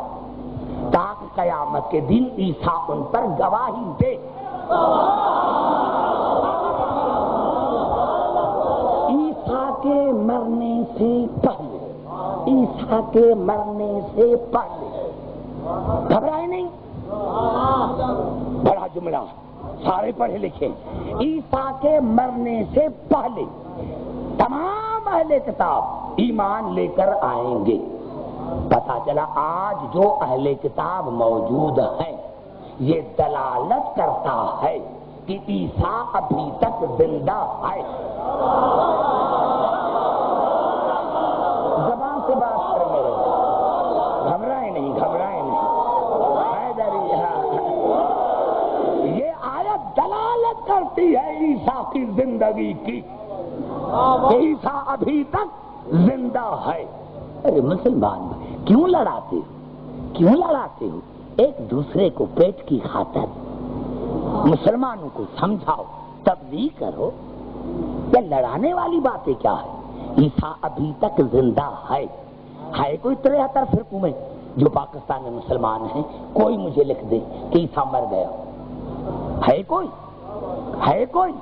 Speaker 1: تاکہ قیامت کے دن عیسیٰ ان پر گواہی دے۔ عیسیٰ کے مرنے سے پہلے، عیسیٰ کے مرنے سے پہلے، گھبرائے نہیں، بڑا جملہ، سارے پڑھے لکھے، عیسیٰ کے مرنے سے پہلے تمام اہل کتاب ایمان لے کر آئیں گے۔ پتا چلا آج جو اہل کتاب موجود ہیں یہ دلالت کرتا ہے کہ عیسیٰ ابھی تک زندہ ہے۔ زبان سے بات کر میرے، گھبرائے نہیں، گھبرائے نہیں، یہ آیت دلالت کرتی ہے عیسیٰ کی زندگی کی، عیسیٰ ابھی تک زندہ ہے۔ ارے مسلمان بھائی، کیوں لڑاتے ہو؟ کیوں لڑاتے ہو؟ ایک دوسرے کو پیٹ کی خاطر مسلمانوں کو سمجھاؤ، تبلیغ کرو، یہ لڑانے والی باتیں کیا ہے؟ عیسیٰ ابھی تک زندہ ہے۔ کوئی 73 فرقوں میں جو پاکستان میں مسلمان ہیں، کوئی مجھے لکھ دے کہ عیسیٰ مر گیا ہے؟ کوئی ہے؟ کوئی؟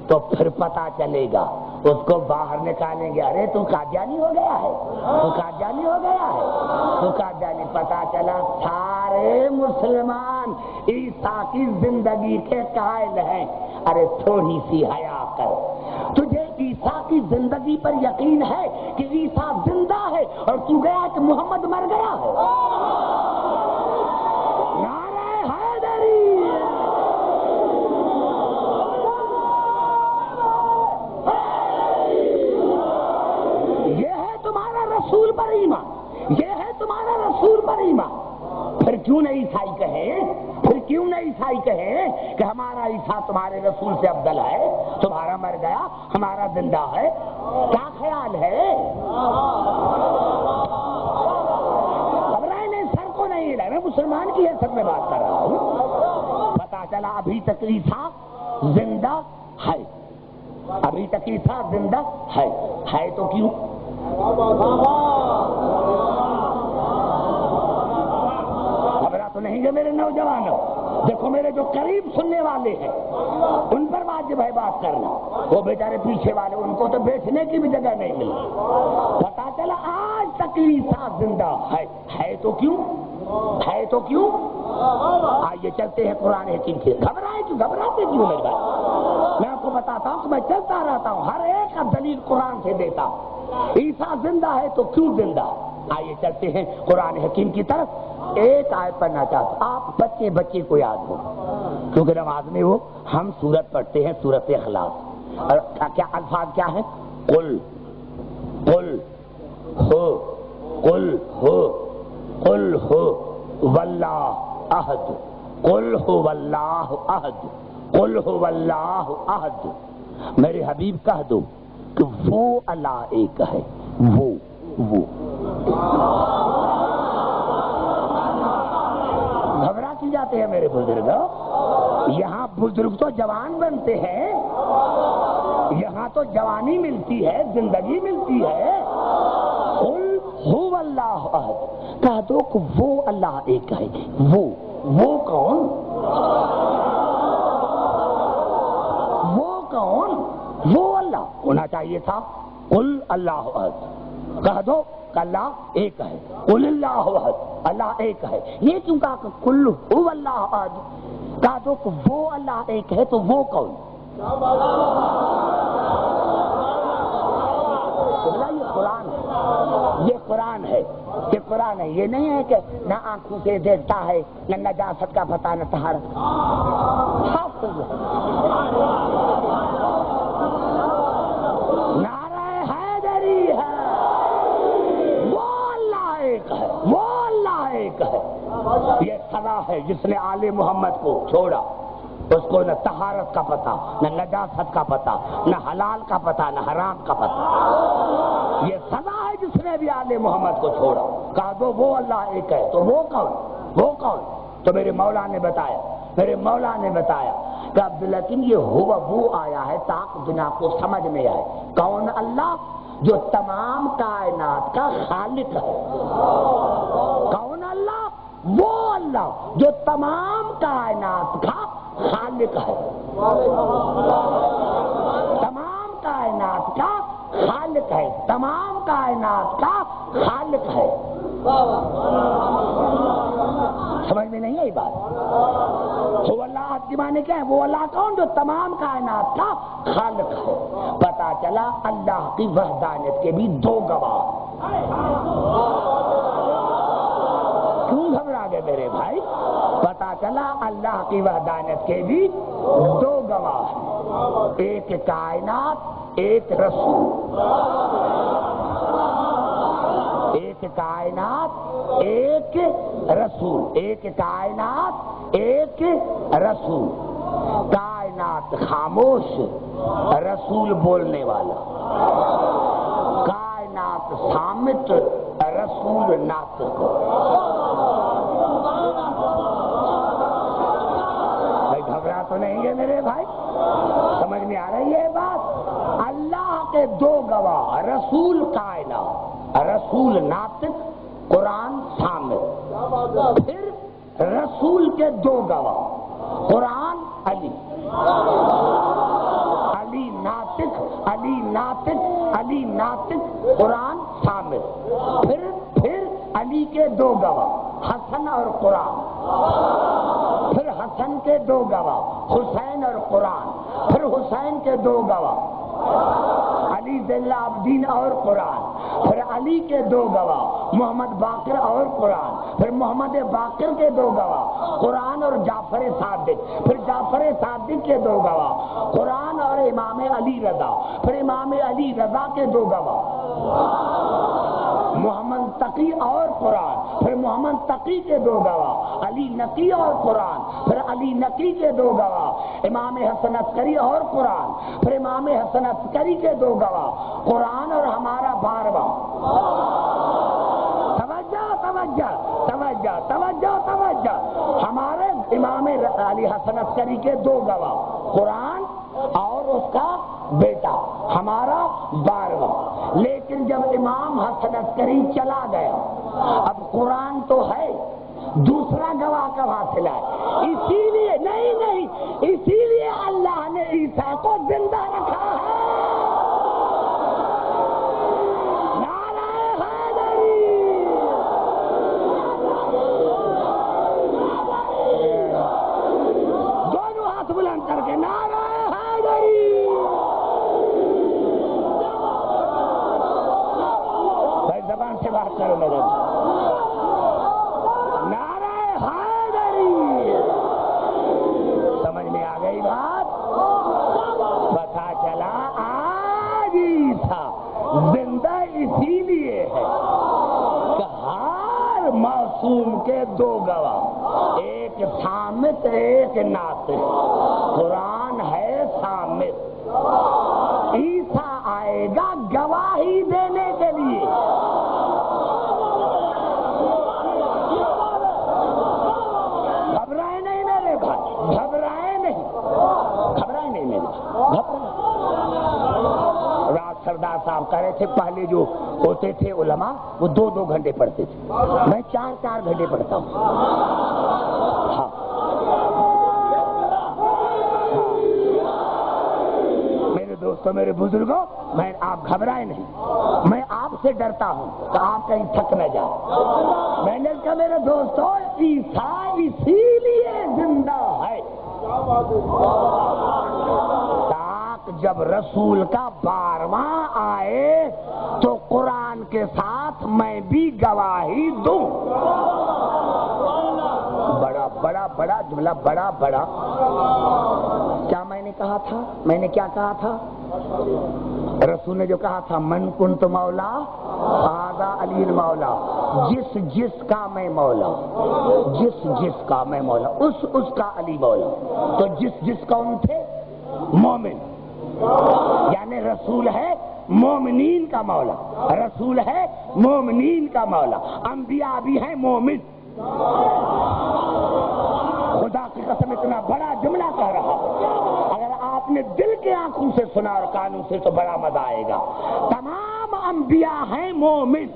Speaker 1: تو پھر پتا چلے گا، اس کو باہر نکالیں گے، ارے تو قادیانی ہو گیا ہے، تو قادیانی ہو گیا ہے، تو قادیانی۔ پتا چلا سارے مسلمان عیسیٰ کی زندگی کے قائل ہیں۔ ارے تھوڑی سی حیا کر، تجھے عیسیٰ کی زندگی پر یقین ہے کہ عیسیٰ زندہ ہے اور تو گیا کہ محمد مر گیا ہے؟ نعرہ حیدری! رسول پر ایمان، یہ ہے تمہارا رسول پر ایمان۔ پھر کیوں نہ عیسائی کہیں، پھر کیوں نہ عیسائی کہیں کہ ہمارا عیسیٰ تمہارے رسول سے افضل ہے، تمہارا مر گیا ہمارا زندہ ہے؟ کیا خیال ہے؟ گھبرائے نہیں، سر کو نہیں ہلا، میں مسلمان کی حیثیت میں بات کر رہا ہوں۔ پتا چلا ابھی تک عیسیٰ زندہ ہے، ابھی تک عیسیٰ زندہ ہے تو کیوں؟ گھبرا تو نہیں گے میرے نوجوانوں؟ دیکھو میرے جو قریب سننے والے ہیں ان پر واجب ہے بات کرنا، وہ بیچارے پیچھے والے ان کو تو بیٹھنے کی بھی جگہ نہیں ملی۔ پتا چلا آج تک عیسیٰ زندہ ہے تو کیوں؟ ہے تو کیوں؟ آئیے چلتے ہیں قرآن حکیم سے. گھبراتے کیوں میرے بھائی؟ میں آپ کو بتاتا ہوں کہ میں چلتا رہتا ہوں، ہر ایک کا دلیل قرآن سے دیتا ہوں. عیسیٰ زندہ ہے تو کیوں زندہ؟ آئیے چلتے ہیں قرآن حکیم کی طرف. ایک آیت پڑھنا چاہتا ہوں، آپ بچے کو یاد ہو، کیونکہ نماز میں وہ ہم سورت پڑھتے ہیں، سورت اخلاص. اور کیا الفاظ کیا ہیں؟ قل ہو واللہ احد، قل ہو واللہ احد، قل ہو واللہ احد. میرے حبیب کہہ دو کہ وہ اللہ ایک ہے. وہ گھبرا کیوں جاتے ہیں میرے بزرگ؟ یہاں بزرگ تو جوان بنتے ہیں، یہاں تو جوانی ملتی ہے، زندگی ملتی ہے. قل هو اللہ احد، کہہ دو کہ وہ اللہ ایک ہے. وہ کون؟ وہ اللہ ہونا چاہیے تھا. قل اللہ احد، کہہ دو کہ اللہ ایک ہے. قل اللہ احد، اللہ ایک ہے. یہ کیوں کہا کہ قل هو اللہ احد؟ کہہ دو کہ وہ اللہ ایک ہے، تو وہ کون؟ یہ قرآن ہے، یہ قرآن ہے. یہ نہیں ہے کہ نہ آنکھوں سے دیکھتا ہے، نہ نجاست کا پتہ، نہ طہارت. نعرہ حیدری ہے. وہ اللہ ایک ہے، وہ اللہ ایک ہے. یہ سزا ہے جس نے آل محمد کو چھوڑا. اس کو نہ طہارت کا پتہ، نہ نجاست کا پتہ، نہ حلال کا پتہ، نہ حرام کا پتہ. یہ سزا ہے جس نے بھی آل محمد کو چھوڑا. کہا دو وہ اللہ ایک ہے، تو وہ کون؟ تو میرے مولا نے بتایا کہ عبدالحکیم یہ ہوا وہ آیا ہے تاکہ دنیا کو سمجھ میں آئے. کون اللہ؟ جو تمام کائنات کا خالق ہے. کون اللہ؟ وہ اللہ جو تمام کائنات کا خالق ہے. تمام کائنات کا خالق ہے. تمام کائنات کا خالق ہے. سمجھ میں نہیں آئی بات؟ وہ اللہ کے معنی کیا ہے؟ وہ اللہ کون؟ جو تمام کائنات کا خالق ہے. پتا چلا اللہ کی وحدانیت کے بھی دو گواہ. کیوں گھبرا گئے میرے بھائی؟ پتا چلا اللہ کی وحدانیت کے بھی دو گواہ، ایک کائنات، ایک رسول. ایک کائنات، ایک رسول. ایک کائنات، ایک رسول. کائنات خاموش، رسول بولنے والا. کائنات صامت، رسول ناطق. گھبرا تو نہیں ہے میرے بھائی؟ سمجھ میں آ رہی ہے بات؟ اللہ کے دو گواہ، رسول کائنات، رسول ناطق، قرآن صامت. پھر رسول کے دو گواہ، قرآن علی. علی ناطق، علی ناطق، علی ناطق، قرآن صامت. پھر علی کے دو گواہ، حسن اور قرآن. پھر حسن کے دو گواہ، حسین اور قرآن. پھر حسین کے دو گواہ، علی ذی العابدین اور قرآن. پھر علی کے دو گواہ، محمد باقر اور قرآن. پھر محمد باقر کے دو گواہ، قرآن اور جعفر صادق. پھر جعفر صادق کے دو گواہ، قرآن اور امام علی رضا. پھر امام علی رضا کے دو گواہ، محمد تقی اور قرآن. پھر محمد تقی کے دو گواہ، علی نقی اور قرآن. پھر علی نقی کے دو گواہ، امام حسن عسکری اور قرآن. پھر امام حسن عسکری کے دو گواہ، قرآن اور ہمارا 12واں. توجہ. ہمارے امام علی حسن عسکری کے دو گواہ، قرآن اور اس کا بیٹا، ہمارا 12واں. لیکن جب امام حسن عسکری چلا گیا، اب قرآن تو ہے، دوسرا گواہ کا حاصل ہے. اسی لیے اللہ نے عیسیٰ کو زندہ رکھا ہے. نعرہ حیدری. ایمان سے بات کرو میرے نعرہ حیدری، سمجھ میں آ گئی بات؟ پتہ چلا آج عیسیٰ زندہ اسی لیے ہے کہ ہر معصوم کے دو گواہ، ایک صامت ایک ناطق۔ قرآن ہے صامت، عیسیٰ آئے گا گواہی دینے کے لیے۔ گھبرائے نہیں میرے بھائی، گھبرائے نہیں، گھبرائے نہیں میرے بھائی، گھبرائے۔ رات سردار صاحب کہہ رہے تھے پہلے جو ہوتے تھے علماء وہ 2 گھنٹے پڑھتے تھے، میں 4 گھنٹے پڑھتا ہوں۔ ہاں میرے دوستوں میرے بزرگوں، میں آپ گھبرائے نہیں، میں آپ سے ڈرتا ہوں کہ آپ کہیں تھک نہ جائے۔ میں نے کہا میرے دوستوں عیسیٰ اسی لیے زندہ ہے تاکہ جب رسول کا 12واں آئے تو قرآن کے ساتھ میں بھی گواہی دوں۔ بڑا بڑا بڑا جملہ، بڑا بڑا۔ کیا میں نے کہا تھا؟ میں نے کیا کہا تھا؟ رسول نے جو کہا تھا من کنت مولا فہذا علی المولا، جس جس کا میں مولا، جس جس کا میں مولا، اس کا علی مولا۔ تو جس کون تھے؟ مومن، یعنی رسول ہے مومنین کا مولا، رسول ہے مومنین کا مولا، انبیاء بھی ہیں مومن۔ خدا کی قسم اتنا بڑا جملہ کہہ رہا، اگر آپ نے دل کے آنکھوں سے سنا اور کانوں سے تو بڑا مزہ آئے گا۔ تمام انبیاء ہیں مومن،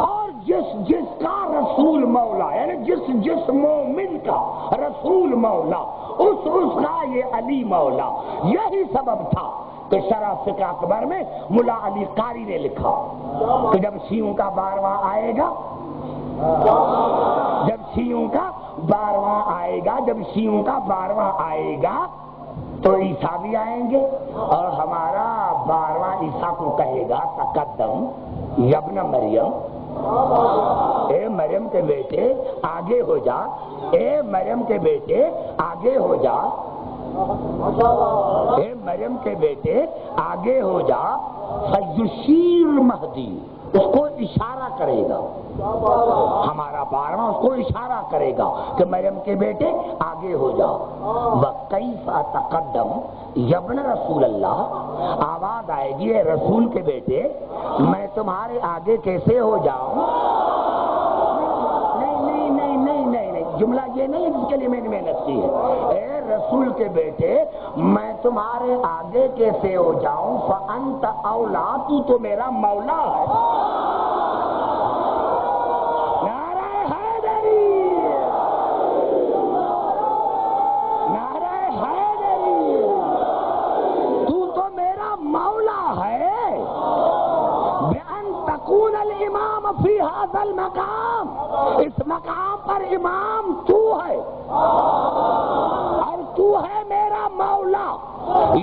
Speaker 1: اور جس کا رسول مولا، یعنی جس مومن کا رسول مولا، اس کا یہ علی مولا۔ یہی سبب تھا کہ شرح فقہ اکبر میں ملا علی قاری نے لکھا کہ جب شیعوں کا 12واں آئے گا، جب شیعوں کا 12واں آئے گا، جب شیعوں کا 12واں آئے گا تو عیسیٰ بھی آئیں گے، اور ہمارا 12واں عیسیٰ کو کہے گا تقدم یبن مریم، اے مریم کے بیٹے آگے ہو جا، اے مریم کے بیٹے آگے ہو جا، اے مریم کے بیٹے آگے ہو جا، فیشیر مہدی، اس کو اشارہ کرے گا، ہمارا 12واں اس کو اشارہ کرے گا کہ مریم کے بیٹے آگے ہو جا۔ وَكَيْفَ تَقَدَّمُ یبن رسول اللہ، آواز آئے گی اے رسول کے بیٹے میں تمہارے آگے کیسے ہو جاؤں؟ نہیں، جملہ یہ نہیں جس کے لیے میں نے محنت کی ہے۔ اے رسول کے بیٹے میں تمہارے آگے کیسے ہو جاؤں؟ فَأَنْتَ أَوْلَىٰ، تو میرا مولا ہے۔ نعرہ حیدری، نعرہ حیدری، تو میرا مولا ہے۔ بِأَن تَكُونَ الْإِمَامَ فِي هَذَا الْمَقَامِ، اس مقام پر امام تو ہے، اور تو ہے میرا مولا۔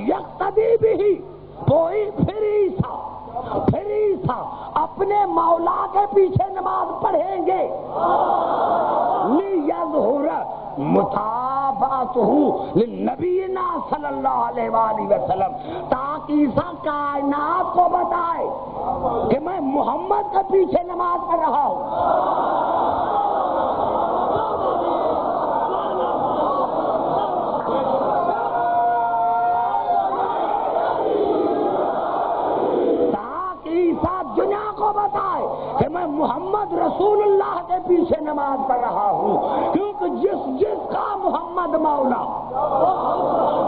Speaker 1: یقتدی بھی، پھر عیسیٰ اپنے مولا کے پیچھے نماز پڑھیں گے، لیظہر متابعتہ لنبینا صلی اللہ علیہ وآلہ وسلم، تاکہ عیسیٰ کائنات کو بتائے کہ میں محمد کے پیچھے نماز پڑھ رہا ہوں۔ بتائے کہ میں محمد رسول اللہ کے پیچھے نماز پڑھ رہا ہوں، کیونکہ جس کا محمد مولا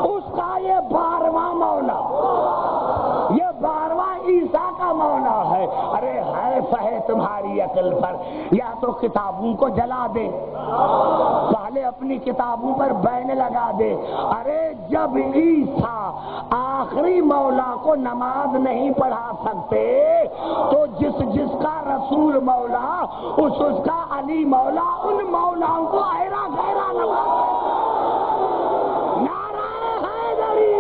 Speaker 1: اس کا یہ 12واں مولا، یہ 12واں عیسیٰ کا مولا ہے۔ ارے ہے تمہاری عقل پر، یا تو کتابوں کو جلا دے، پہلے اپنی کتابوں پر بین لگا دے۔ ارے جب عیسیٰ آخری مولا کو نماز نہیں پڑھا سکتے تو جس کا رسول مولا اس کا علی مولا، ان مولاؤں کو ایرا غیرا نماز۔ نعرہ حیدری،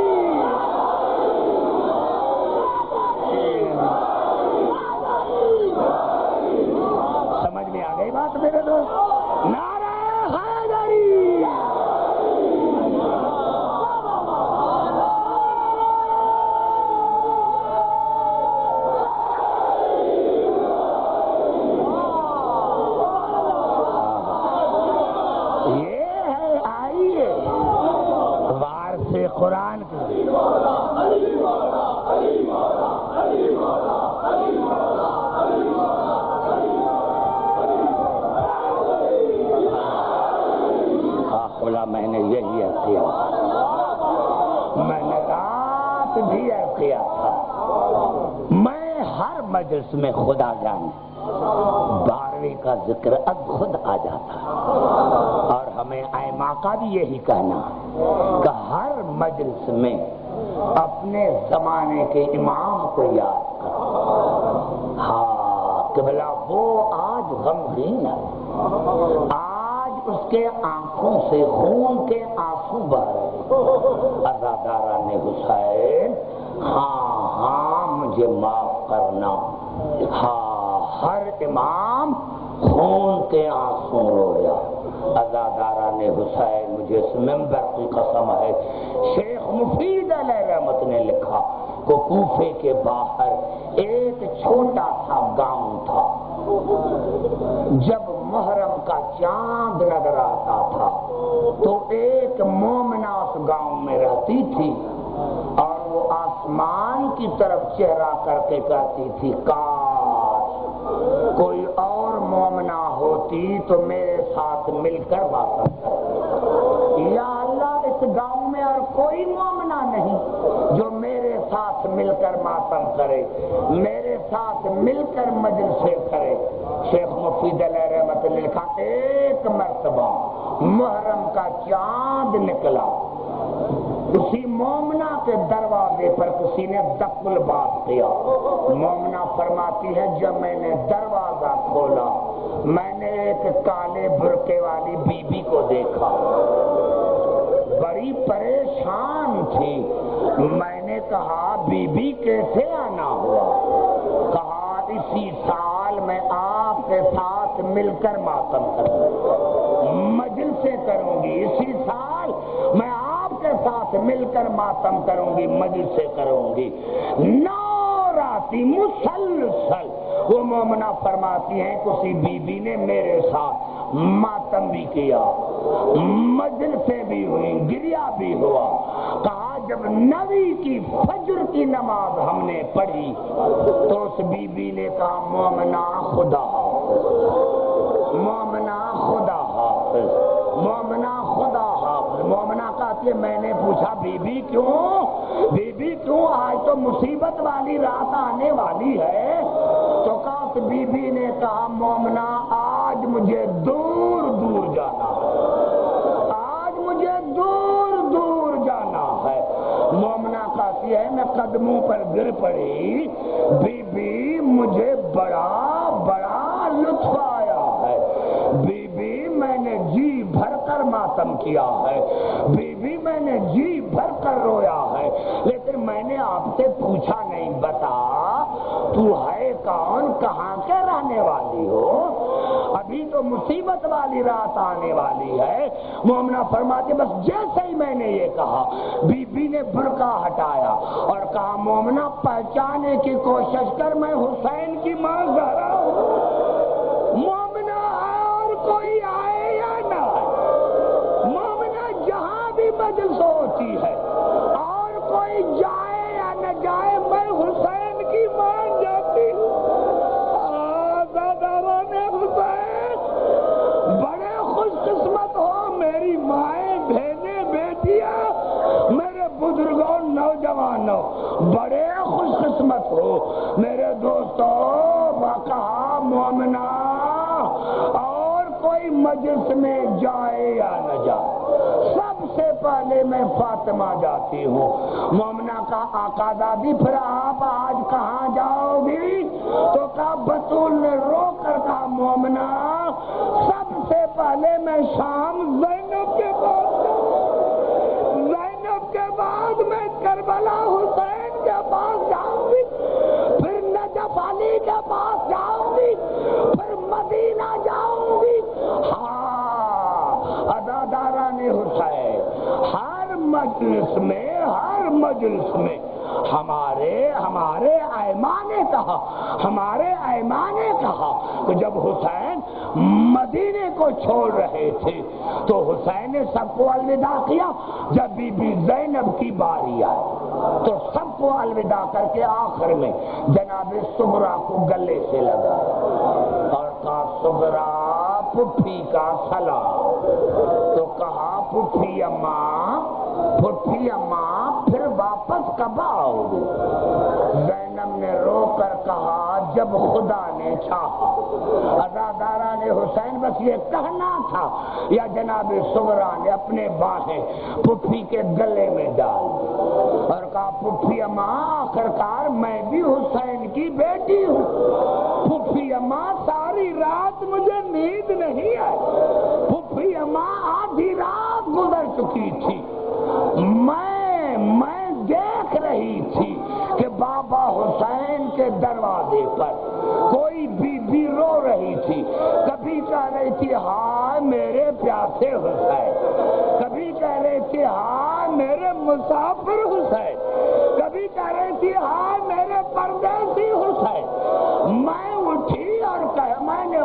Speaker 1: کیا، میں نے رات بھی عرض کیا تھا، میں ہر مجلس میں خدا جانے 12ویں کا ذکر اب خود آ جاتا، اور ہمیں ائمہ کا بھی یہی کہنا کہ ہر مجلس میں اپنے زمانے کے امام کو یاد کرو۔ ہاں قبلہ وہ آج غمگین ہے، آج اس کے آنکھوں سے خون کے آنسو بہ رہے، عزاداران حسین ہاں مجھے معاف کرنا، ہاں ہر امام خون کے آنسو رو گیا، عزاداران حسین مجھے اس منبر کی قسم ہے، شیخ مفید علیہ رحمت نے لکھا کہ کوفے کے باہر ایک چھوٹا سا گاؤں تھا، جب محرم کا چاند نظر آتا تھا تو ایک مومنہ اس گاؤں میں رہتی تھی، اور وہ آسمان کی طرف چہرہ کر کے کہتی تھی کاش کوئی اور مومنہ ہوتی تو میرے ساتھ مل کر ماتم کرتی، یا اللہ اس گاؤں میں اور کوئی مومنہ نہیں جو میرے ساتھ مل کر ماتم کرے، میرے ساتھ مل کر مجلسیں کرے۔ شیخ مفید علیہ رحمت نے لکھا ایک مرتبہ محرم کا چاند نکلا، اسی مومنہ کے دروازے پر کسی نے دق الباب کیا، مومنہ فرماتی ہے جب میں نے دروازہ کھولا میں نے ایک کالے برقعے والی بی بی کو دیکھا، بڑی پریشان تھی، میں نے کہا بی بی کیسے آنا ہوا؟ کہا اسی سال میں آپ کے ساتھ مل کر ماتم کروں، مجلسیں کروں گی، اسی سال میں آپ کے ساتھ مل کر ماتم کروں گی، مجلسیں کروں گی۔ 9 راتی مسلسل وہ مومنہ فرماتی ہیں کسی بی بی نے میرے ساتھ ماتم بھی کیا، مجلسیں بھی ہوئی، گریا بھی ہوا۔ کہا جب 9 کی فجر کی نماز ہم نے پڑھی تو اس بی بی نے کہا مومنہ خدا حافظ، مومنہ خدا حافظ، مومنہ خدا حافظ۔ مومنہ کہتی ہے میں نے پوچھا بی بی کیوں آج تو مصیبت والی رات آنے والی ہے؟ تو کہا اس بی بی نے کہا مومنہ آج مجھے دور دور جانا ہے، آج مجھے دور دور جانا ہے۔ مومنہ کہتی ہے میں قدموں پر گر پڑی، بی بی مجھے بڑا بڑا لطف آیا ہے، بی بی میں نے جی بھر کر ماتم کیا ہے، بی بی میں نے جی بھر کر رویا ہے، لیکن میں نے آپ سے پوچھا نہیں بتا تو ہے کون، کہاں کے رہنے والی ہو؟ ابھی تو مصیبت والی رات آنے والی ہے۔ مومنہ فرماتی بس جیسے ہی میں نے یہ کہا بی بی نے برقع ہٹایا اور کہا مومنہ پہچانے کی کوشش کر میں حسین کی ماں زہرا ہوں۔ مومنہ اور کوئی آئے یا نہ آئے، مومنہ جہاں بھی مجلس ہوتی ہے اور کوئی جائے یا نہ جائے میں حسین کی مان جاتی ہوں۔ آزاداران حسین بڑے خوش قسمت ہو میری مائیں بہنیں بیٹیاں، میرے بزرگوں نوجوانوں بڑے خوش قسمت ہو میرے دوستوں۔ کہا مومنہ اور کوئی مجلس میں جائے یا نہ جائے سب سے پہلے میں فاطمہ جاتی ہوں۔ مومنہ کا آقا دادی پھر آپ آج کہاں جاؤ گی؟ تو کہا بطول نے رو کر کہا مومنہ سب سے پہلے میں شام زینب کے پاس جاؤں، زینب کے بعد میں کربلا حسین کے پاس جاؤں گی، پھر نجف علی کے پاس جاؤں گی، پھر مدینہ جاؤں گی۔ ہاں عزاداران حسین ہر مجلس میں ہمارے ائمہ نے کہا کہ جب حسین مدینے کو چھوڑ رہے تھے تو حسین نے سب کو الوداع کیا، جب بی بی زینب کی باری آئی تو سب کو الوداع کر کے آخر میں جناب صغرا کو گلے سے لگا اور کہا صغرا پھپھی کا سلام، تو کہا پھپھی اماں پھر واپس کب آؤ گے؟ زینب نے رو کر کہا جب خدا نے چاہا۔ عزادارہ نے حسین بس یہ کہنا تھا یا جناب صغرا نے اپنے باہیں پھپھی کے گلے میں ڈال اور کہا پھپھی اماں آخرکار میں بھی حسین کی بیٹی ہوں۔ پھپھی اماں ساری رات مجھے نیند نہیں آئی، پھپھی اماں آدھی رات گزر چکی تھی، میں دیکھ رہی تھی کہ بابا حسین کے دروازے پر کوئی بی بی رو رہی تھی، کبھی کہہ رہی تھی ہائے میرے پیاسے حسین، کبھی کہہ رہی تھی ہائے میرے مسافر حسین، کبھی کہہ رہی تھی ہائے میرے پردیسی حسین۔ میں اٹھی اور میں نے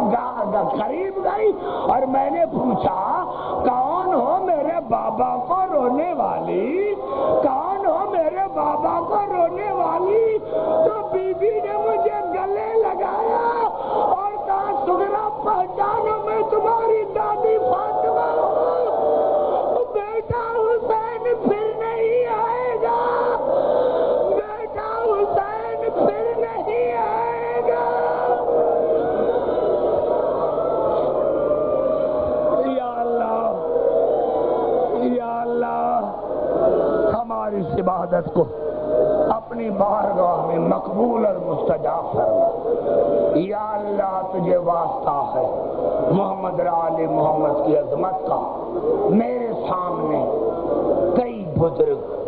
Speaker 1: قریب گئی اور میں نے پوچھا کون ہو میرے بابا کو رونے والی، کون ہو میرے بابا کو رونے والی؟ تو بی بی نے مجھے گلے لگایا اور کہا سغرا پہچانو میں تمہاری دادی فاطمہ ہوں، بیٹا حسین پھر نہیں آئے گا، بیٹا حسین پھر نہیں آئے گا۔ یا اللہ ہماری اس عبادت کو اپنی بارگاہ میں مقبول اور مستجاب فرما۔ یا اللہ تجھے واسطہ ہے محمد آل محمد کی عظمت کا، میرے سامنے کئی بزرگ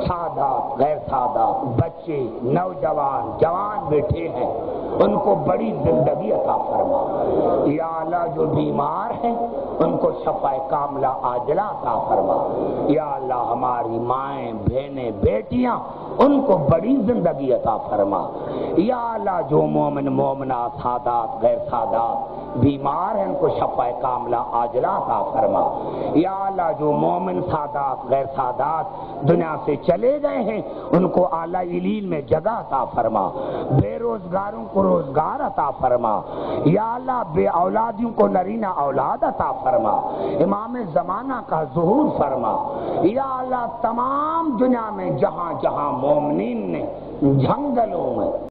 Speaker 1: سادات غیر سادات بچے نوجوان جوان بیٹھے ہیں، ان کو بڑی زندگی عطا فرما۔ یا اللہ جو بیمار ہیں ان کو شفا کاملہ عاجلہ عطا فرما۔ یا اللہ ہماری مائیں بہنیں بیٹیاں ان کو بڑی زندگی عطا فرما۔ یا اللہ جو مومن مومنات سادات غیر سادات بیمار ہیں ان کو شفا کاملہ عاجلہ عطا فرما۔ یا اللہ جو مومن سادات غیر سادات دنیا سے چلے گئے ہیں ان کو اعلیٰ علیین میں جگہ عطا فرما، بے روزگاروں کو روزگار عطا فرما۔ یا اللہ بے اولادیوں کو نرینہ اولاد عطا فرما، امام زمانہ کا ظہور فرما۔ یا اللہ تمام دنیا میں جہاں جہاں مومنین نے جنگلوں میں